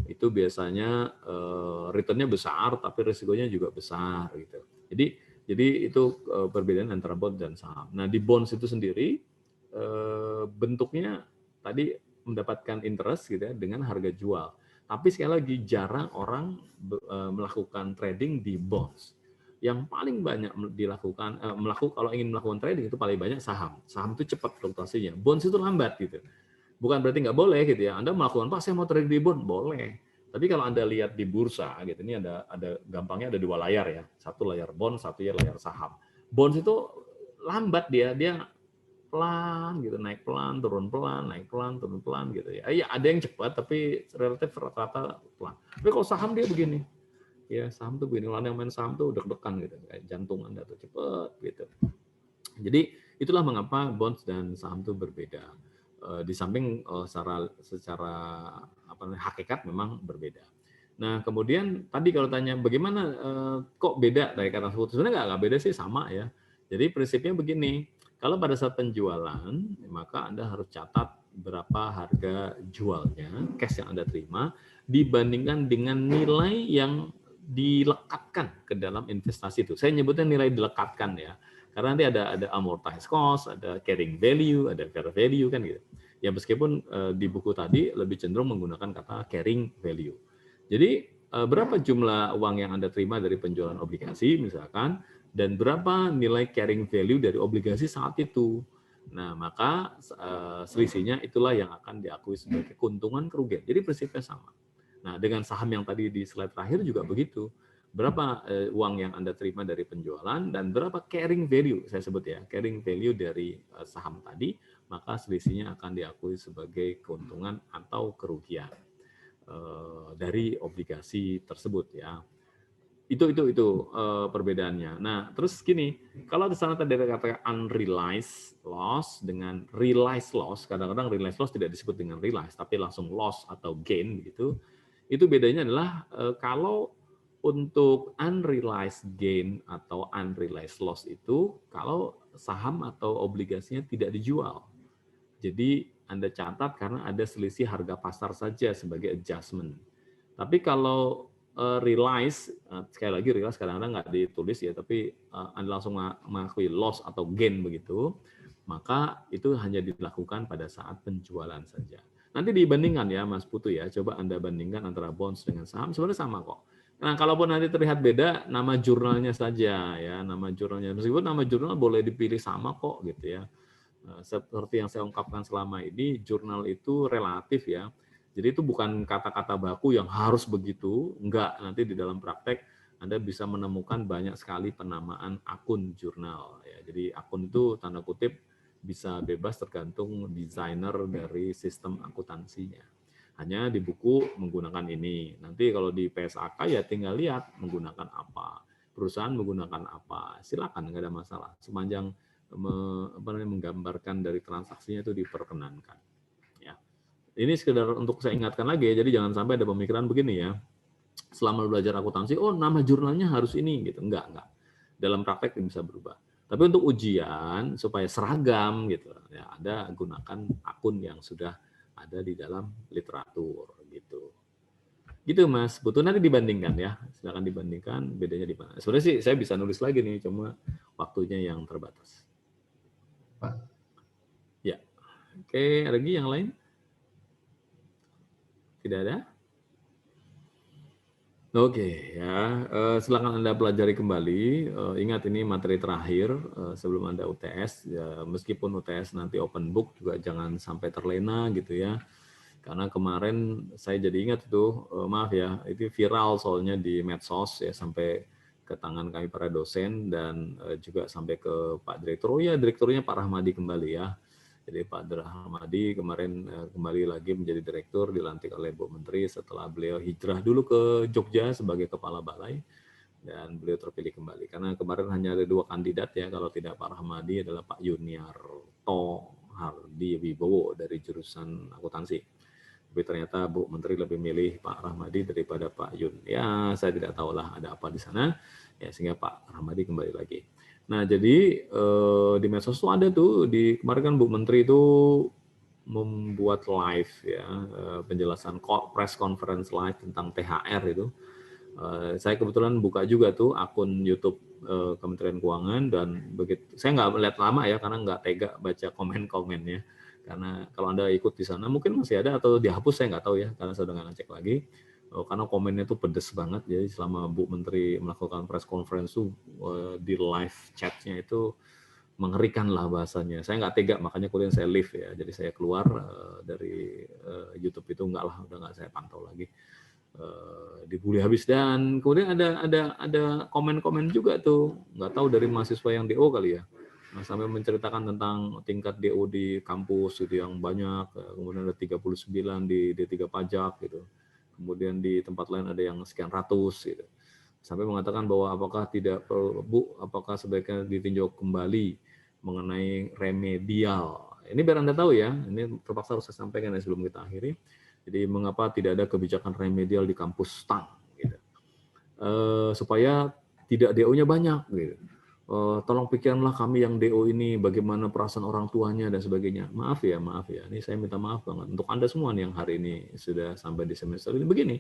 itu biasanya returnnya besar tapi risikonya juga besar gitu. Jadi itu perbedaan antara bond dan saham. Nah di bonds itu sendiri bentuknya tadi mendapatkan interest gitu ya dengan harga jual. Tapi sekali lagi jarang orang melakukan trading di bonds. Yang paling banyak dilakukan kalau ingin melakukan trading itu paling banyak saham. Saham itu cepat fluktuasinya. Bonds itu lambat gitu. Bukan berarti nggak boleh gitu ya. Anda melakukan, Pak, saya mau trading di bond, boleh. Tapi kalau Anda lihat di bursa gitu, ini ada gampangnya ada 2 layar ya. Satu layar bond, satu layar saham. Bonds itu lambat dia pelan gitu, naik pelan, turun pelan, naik pelan, turun pelan gitu ya. Iya, ada yang cepat tapi relatif rata-rata pelan. Tapi kalau saham dia begini. Ya, saham tuh begini, orang yang main saham tuh deg-degan gitu, kayak jantung Anda tuh cepet gitu. Jadi itulah mengapa bonds dan saham itu berbeda. Di samping secara hakikat memang berbeda. Nah, kemudian tadi kalau tanya bagaimana kok beda dari kata tersebut, sebenarnya nggak beda sih, sama ya. Jadi prinsipnya begini, kalau pada saat penjualan, maka Anda harus catat berapa harga jualnya, cash yang Anda terima, dibandingkan dengan nilai yang dilekatkan ke dalam investasi itu. Saya nyebutnya nilai dilekatkan ya. Karena nanti ada amortized cost, ada carrying value, ada fair value kan gitu. Ya meskipun di buku tadi lebih cenderung menggunakan kata carrying value. Jadi berapa jumlah uang yang Anda terima dari penjualan obligasi misalkan, dan berapa nilai carrying value dari obligasi saat itu. Nah, maka selisihnya itulah yang akan diakui sebagai keuntungan kerugian. Jadi prinsipnya sama. Nah, dengan saham yang tadi di slide terakhir juga begitu. Berapa uang yang Anda terima dari penjualan dan berapa carrying value, saya sebut ya, carrying value dari saham tadi, maka selisihnya akan diakui sebagai keuntungan atau kerugian dari obligasi tersebut ya. Itu perbedaannya. Nah, terus gini, kalau di sana tadi ada kata unrealized loss dengan realized loss, kadang-kadang realized loss tidak disebut dengan realized, tapi langsung loss atau gain gitu. Itu bedanya adalah kalau untuk unrealized gain atau unrealized loss itu kalau saham atau obligasinya tidak dijual. Jadi Anda catat karena ada selisih harga pasar saja sebagai adjustment. Tapi kalau realize, sekali lagi realize kadang-kadang nggak ditulis ya, tapi Anda langsung mengakui loss atau gain begitu, maka itu hanya dilakukan pada saat penjualan saja. Nanti dibandingkan ya Mas Putu ya, coba Anda bandingkan antara bonds dengan saham, sebenarnya sama kok. Nah, kalaupun nanti terlihat beda, nama jurnalnya saja ya, nama jurnalnya. Meskipun nama jurnal boleh dipilih sama kok gitu ya. Seperti yang saya ungkapkan selama ini, jurnal itu relatif ya. Jadi itu bukan kata-kata baku yang harus begitu, enggak. Nanti di dalam praktek Anda bisa menemukan banyak sekali penamaan akun jurnal. Ya. Jadi akun itu tanda kutip bisa bebas tergantung desainer dari sistem akuntansinya. Hanya di buku menggunakan ini. Nanti kalau di PSAK ya tinggal lihat menggunakan apa. Perusahaan menggunakan apa. Silakan, nggak ada masalah. Sepanjang menggambarkan dari transaksinya itu diperkenankan. Ya. Ini sekedar untuk saya ingatkan lagi ya, jadi jangan sampai ada pemikiran begini ya. Selama belajar akuntansi, oh nama jurnalnya harus ini gitu. Enggak. Dalam praktek bisa berubah. Tapi untuk ujian supaya seragam gitu, ya ada gunakan akun yang sudah ada di dalam literatur gitu. Gitu Mas, butuh nanti dibandingkan ya. Silakan dibandingkan bedanya di mana. Sebenarnya sih saya bisa nulis lagi nih, cuma waktunya yang terbatas. Pak. Ya. Oke, ada lagi yang lain? Tidak ada? Oke, ya. Silakan Anda pelajari kembali. Ingat ini materi terakhir sebelum Anda UTS. Ya, meskipun UTS nanti open book juga jangan sampai terlena gitu ya. Karena kemarin saya jadi ingat itu, maaf ya, itu viral soalnya di medsos ya, sampai ke tangan kami para dosen dan juga sampai ke Pak Direktur. Oh ya, direkturnya Pak Rahmadi kembali ya. Jadi Pak Rahmadi kemarin kembali lagi menjadi direktur, dilantik oleh Bu Menteri setelah beliau hijrah dulu ke Jogja sebagai kepala balai dan beliau terpilih kembali. Karena kemarin hanya ada 2 kandidat ya, kalau tidak Pak Rahmadi adalah Pak Yuniarto Hardi Wibowo dari jurusan akuntansi. Tapi ternyata Bu Menteri lebih milih Pak Rahmadi daripada Pak Yun. Ya, saya tidak tahulah ada apa di sana. Ya, sehingga Pak Rahmadi kembali lagi. Nah, jadi di medsos tuh ada tuh, kemarin kan Bu Menteri itu membuat live ya, penjelasan press conference live tentang THR itu. Saya kebetulan buka juga tuh akun YouTube Kementerian Keuangan, dan begitu saya nggak melihat lama ya karena nggak tega baca komen-komennya, karena kalau Anda ikut di sana mungkin masih ada atau dihapus, saya nggak tahu ya karena saya udah nggak ngecek lagi. Karena komennya tuh pedes banget, jadi selama Bu Menteri melakukan press conference tuh di live chatnya itu mengerikan lah bahasanya. Saya nggak tega, makanya kemudian saya leave ya, jadi saya keluar dari YouTube itu, nggak lah, udah nggak saya pantau lagi. Dibully habis, dan kemudian ada komen-komen juga tuh, nggak tahu dari mahasiswa yang DO kali ya, sampai menceritakan tentang tingkat DO di kampus gitu yang banyak, kemudian ada 39 di D3 pajak gitu, kemudian di tempat lain ada yang sekian ratus gitu, sampai mengatakan bahwa apakah tidak perlu, Bu, apakah sebaiknya ditinjau kembali mengenai remedial. Ini biar Anda tahu ya, ini terpaksa harus saya sampaikan ya sebelum kita akhiri. Jadi mengapa tidak ada kebijakan remedial di kampus STAN, gitu. Supaya tidak DO-nya banyak, gitu. Tolong pikirkanlah kami yang DO ini bagaimana perasaan orang tuanya dan sebagainya. Maaf ya, ini saya minta maaf banget untuk Anda semua nih yang hari ini sudah sampai di semester ini. Begini,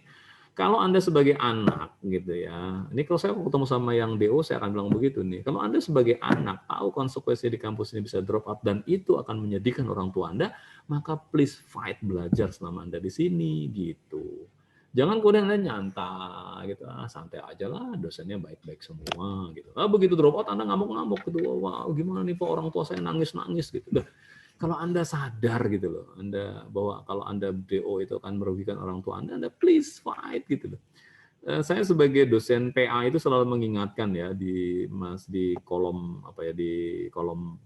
kalau Anda sebagai anak gitu ya, ini kalau saya ketemu sama yang DO saya akan bilang begitu nih. Kalau Anda sebagai anak tahu konsekuensi di kampus ini bisa drop out dan itu akan menyedihkan orang tua Anda, maka please fight belajar selama Anda di sini gitu. Jangan kemudian Anda nyantai gitu, santai aja lah, dosennya baik-baik semua gitu. Begitu drop out Anda ngamuk-ngamuk gitu, wah gimana nih Pak, orang tua saya nangis-nangis gitu. Kalau Anda sadar gitu loh, Anda bahwa kalau Anda DO itu akan merugikan orang tua Anda please fight gitu loh. Saya sebagai dosen PA itu selalu mengingatkan ya di kolom apa ya, di kolom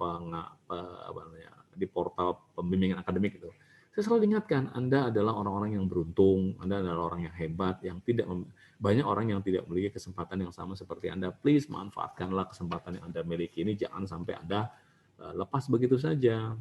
di portal pembimbingan akademik itu. Saya selalu ingatkan, Anda adalah orang-orang yang beruntung, Anda adalah orang yang hebat, yang banyak orang yang tidak memiliki kesempatan yang sama seperti Anda. Please manfaatkanlah kesempatan yang Anda miliki ini, jangan sampai Anda lepas begitu saja.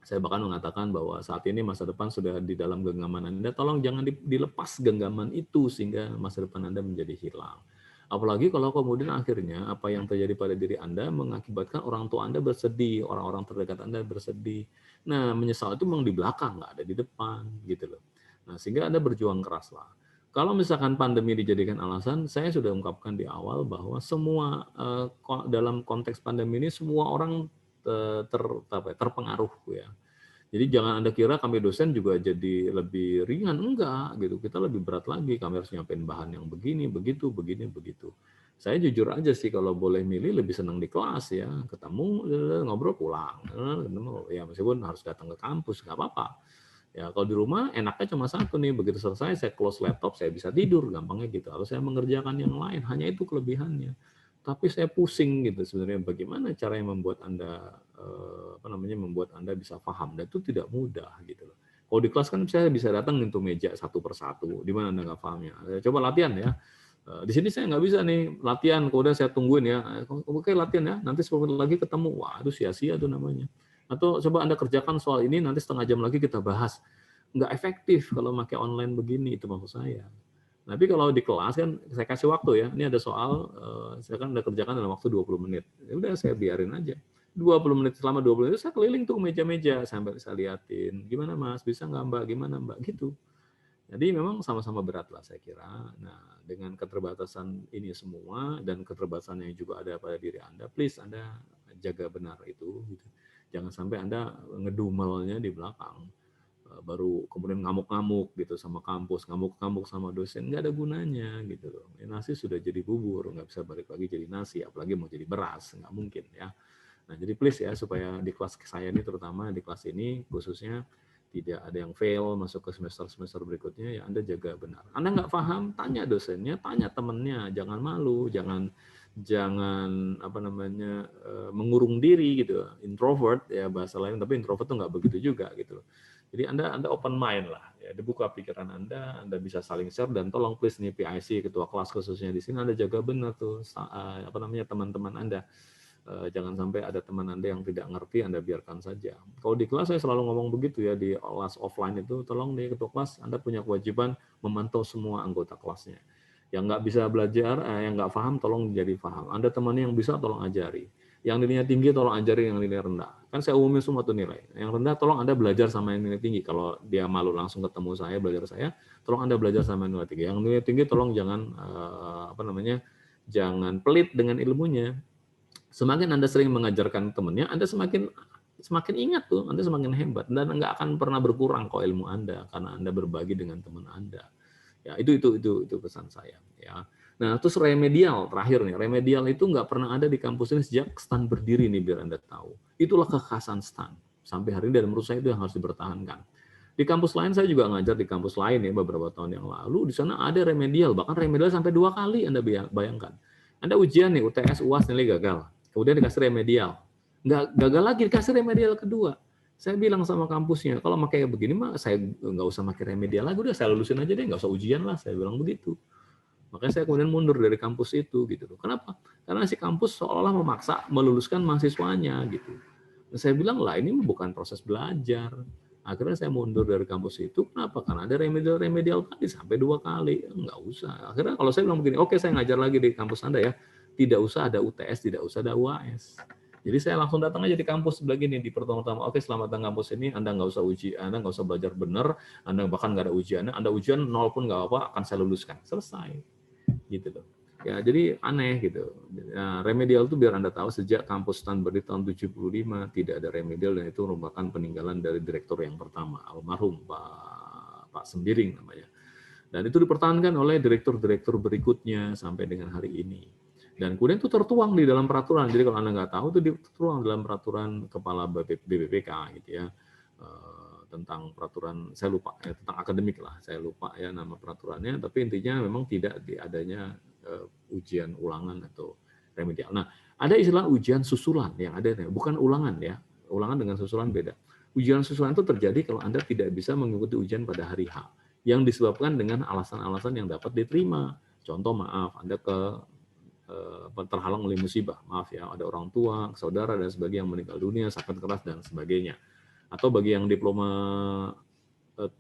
Saya bahkan mengatakan bahwa saat ini masa depan sudah di dalam genggaman Anda, tolong jangan dilepas genggaman itu sehingga masa depan Anda menjadi hilang. Apalagi kalau kemudian akhirnya apa yang terjadi pada diri Anda mengakibatkan orang tua Anda bersedih, orang-orang terdekat Anda bersedih. Nah, menyesal itu memang di belakang, nggak ada di depan, gitu loh. Nah, sehingga Anda berjuang keras lah. Kalau misalkan pandemi dijadikan alasan, saya sudah ungkapkan di awal bahwa semua dalam konteks pandemi ini semua orang terpengaruh ya. Jadi jangan Anda kira kami dosen juga jadi lebih ringan, enggak gitu. Kita lebih berat lagi, kami harus nyampein bahan yang begini, begitu. Saya jujur aja sih kalau boleh milih lebih senang di kelas ya, ketemu ngobrol pulang. Ya meskipun harus datang ke kampus nggak apa-apa. Ya kalau di rumah enaknya cuma satu nih, begitu selesai saya close laptop, saya bisa tidur gampangnya gitu. Harus saya mengerjakan yang lain, hanya itu kelebihannya. Tapi saya pusing gitu sebenarnya bagaimana cara yang membuat Anda membuat Anda bisa paham, dan itu tidak mudah gitu loh. Kalau di kelas kan saya bisa datang untuk meja satu persatu, di mana Anda nggak pahamnya. Coba latihan ya. Di sini saya nggak bisa nih latihan, kemudian saya tungguin ya. Oke latihan ya, nanti 10 menit lagi ketemu. Wah itu sia-sia tuh namanya. Atau coba Anda kerjakan soal ini, nanti setengah jam lagi kita bahas. Nggak efektif kalau pakai online begini, itu maksud saya. Tapi kalau di kelas kan saya kasih waktu ya, ini ada soal, saya kan udah kerjakan dalam waktu 20 menit. Ya udah saya biarin aja. 20 menit, selama 20 menit saya keliling tuh meja-meja sampai saya liatin, gimana Mas, bisa nggak Mbak, gimana Mbak, gitu. Jadi memang sama-sama berat lah saya kira. Nah dengan keterbatasan ini semua dan keterbatasan yang juga ada pada diri Anda, please Anda jaga benar itu. Gitu. Jangan sampai Anda ngedumelnya di belakang. Baru kemudian ngamuk-ngamuk gitu sama kampus, ngamuk-ngamuk sama dosen, nggak ada gunanya gitu loh. Nasi sudah jadi bubur, nggak bisa balik lagi jadi nasi, apalagi mau jadi beras, nggak mungkin ya. Nah jadi please ya, supaya di kelas saya ini, terutama di kelas ini khususnya, tidak ada yang fail masuk ke semester-semester berikutnya, ya Anda jaga benar. Anda nggak paham, tanya dosennya, tanya temennya, jangan malu, jangan mengurung diri gitu, introvert ya bahasa lain, tapi introvert tuh nggak begitu juga gitu loh. Jadi Anda open mind lah, ya dibuka pikiran Anda bisa saling share, dan tolong please nih PIC ketua kelas khususnya di sini Anda jaga benar tuh teman-teman Anda. Jangan sampai ada teman Anda yang tidak ngerti, Anda biarkan saja. Kalau di kelas saya selalu ngomong begitu ya, di kelas offline itu tolong nih ketua kelas Anda punya kewajiban memantau semua anggota kelasnya. Yang nggak bisa belajar, yang nggak paham, tolong jadi paham. Anda temani yang bisa, tolong ajari. Yang nilainya tinggi, tolong ajari yang nilai rendah. Kan saya umumin semua tuh nilai. Yang rendah, tolong Anda belajar sama yang nilai tinggi. Kalau dia malu langsung ketemu saya, belajar saya, tolong Anda belajar sama yang nilai tinggi. Yang nilai tinggi, tolong jangan jangan pelit dengan ilmunya. Semakin Anda sering mengajarkan temannya, Anda semakin ingat tuh, Anda semakin hebat dan nggak akan pernah berkurang kok ilmu Anda karena Anda berbagi dengan teman Anda. Ya, itu pesan saya, ya. Nah, terus remedial terakhir nih. Remedial itu nggak pernah ada di kampus ini sejak STAN berdiri nih, biar Anda tahu. Itulah kekhasan STAN. Sampai hari ini dan menurut saya itu yang harus dipertahankan. Di kampus lain saya juga ngajar di kampus lain ya beberapa tahun yang lalu, di sana ada remedial, bahkan remedial sampai 2 kali Anda bayangkan. Anda ujian nih UTS UAS nilai gagal. Kemudian dikasih remedial. Nggak gagal lagi, dikasih remedial kedua. Saya bilang sama kampusnya, kalau pakai begini mah saya nggak usah pakai remedial lagi, udah saya lulusin aja deh, nggak usah ujian lah, saya bilang begitu. Makanya saya kemudian mundur dari kampus itu gitu loh. Kenapa? Karena si kampus seolah memaksa meluluskan mahasiswanya gitu. Dan saya bilang lah ini bukan proses belajar. Akhirnya saya mundur dari kampus itu. Kenapa? Karena ada remedial tadi sampai 2 kali. Nggak usah. Akhirnya kalau saya bilang begini, oke saya ngajar lagi di kampus Anda ya. Tidak usah ada UTS, tidak usah ada UAS. Jadi saya langsung datang aja di kampus sebelah gini di pertama-tama. Oke, selamat datang kampus ini. Anda nggak usah uji, Anda nggak usah belajar benar. Anda bahkan nggak ada ujiannya. Anda ujian 0 pun nggak apa, akan saya luluskan. Selesai, gitu loh. Ya, jadi aneh gitu. Nah, remedial itu biar Anda tahu sejak kampus STAN berdiri tahun 75 tidak ada remedial dan itu merupakan peninggalan dari direktur yang pertama, almarhum Pak Sembiring namanya. Dan itu dipertahankan oleh direktur-direktur berikutnya sampai dengan hari ini. Dan kemudian itu tertuang di dalam peraturan. Jadi kalau Anda nggak tahu, itu tertuang dalam peraturan kepala BPPK gitu ya, tentang peraturan, saya lupa ya, tentang akademik lah, saya lupa ya nama peraturannya. Tapi intinya memang tidak adanya ujian ulangan atau remedial. Nah, ada istilah ujian susulan yang ada, bukan ulangan ya. Ulangan dengan susulan beda. Ujian susulan itu terjadi kalau Anda tidak bisa mengikuti ujian pada hari H, yang disebabkan dengan alasan-alasan yang dapat diterima. Contoh, maaf, Anda terhalang oleh musibah, maaf ya, ada orang tua, saudara dan sebagainya yang meninggal dunia, sakit keras dan sebagainya. Atau bagi yang diploma 3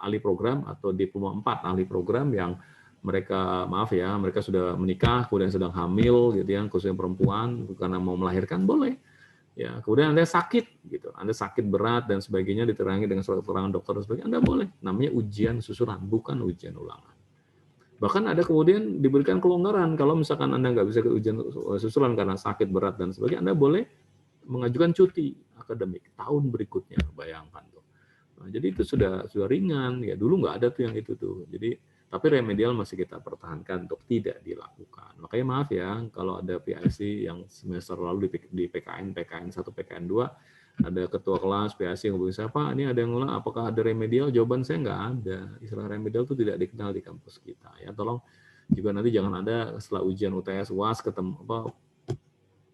ahli program atau diploma 4 ahli program yang mereka, maaf ya, mereka sudah menikah, kemudian sedang hamil gitu ya, khususnya perempuan karena mau melahirkan, boleh. Ya, kemudian Anda sakit gitu, Anda sakit berat dan sebagainya, diterangi dengan surat keterangan dokter dan sebagainya, Anda boleh. Namanya ujian susulan, bukan ujian ulangan. Bahkan ada kemudian diberikan kelonggaran, kalau misalkan Anda nggak bisa ke ujian susulan karena sakit berat dan sebagainya, Anda boleh mengajukan cuti akademik tahun berikutnya, bayangkan tuh. Nah, jadi itu sudah ringan ya, dulu nggak ada tuh yang itu tuh. Jadi tapi remedial masih kita pertahankan untuk tidak dilakukan. Makanya maaf ya kalau ada PIC yang semester lalu di PKN 1, PKN 2 ada ketua kelas PIC yang ngomong, siapa ini ada yang ngulang, apakah ada remedial? Jawaban saya nggak ada. Istilah remedial itu tidak dikenal di kampus kita ya. Tolong juga nanti jangan ada setelah ujian UTS UAS ketemu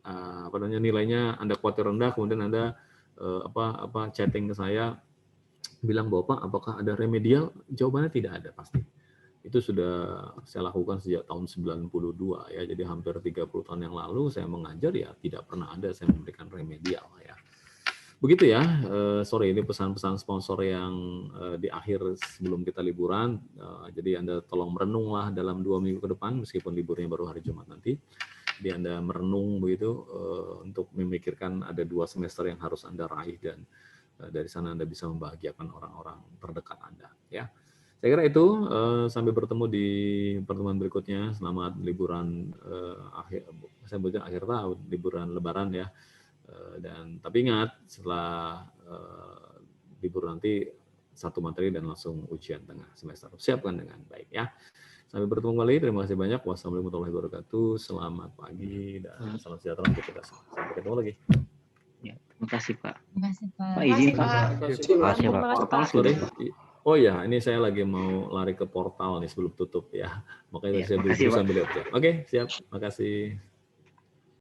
apa namanya nilainya Anda khawatir rendah, kemudian Anda chatting ke saya bilang, Bapak apakah ada remedial? Jawabannya tidak ada pasti. Itu sudah saya lakukan sejak tahun 92 ya. Jadi hampir 30 tahun yang lalu saya mengajar ya tidak pernah ada saya memberikan remedial ya. Begitu ya, sorry ini pesan-pesan sponsor yang di akhir sebelum kita liburan. Jadi Anda tolong merenunglah dalam 2 minggu ke depan, meskipun liburnya baru hari Jumat nanti. Jadi Anda merenung begitu untuk memikirkan ada 2 semester yang harus Anda raih dan dari sana Anda bisa membahagiakan orang-orang terdekat Anda. Ya, saya kira itu. Sampai bertemu di pertemuan berikutnya. Selamat liburan saya sebutnya akhir tahun, liburan Lebaran ya. Dan tapi ingat setelah libur nanti 1 materi dan langsung ujian tengah semester. Siapkan dengan baik ya. Sampai bertemu kembali. Terima kasih banyak. Wassalamualaikum warahmatullahi wabarakatuh. Selamat pagi dan salam sejahtera untuk kita semua. Sampai ketemu lagi. Ya, terima kasih Pak. Terima kasih Pak. Pak izin Pak. Terima kasih Pak. Sorry. Oh ya, ini saya lagi mau lari ke portal nih sebelum tutup ya. Makanya Ya, saya makasih, sambil lihat. Oke, siap. Makasih.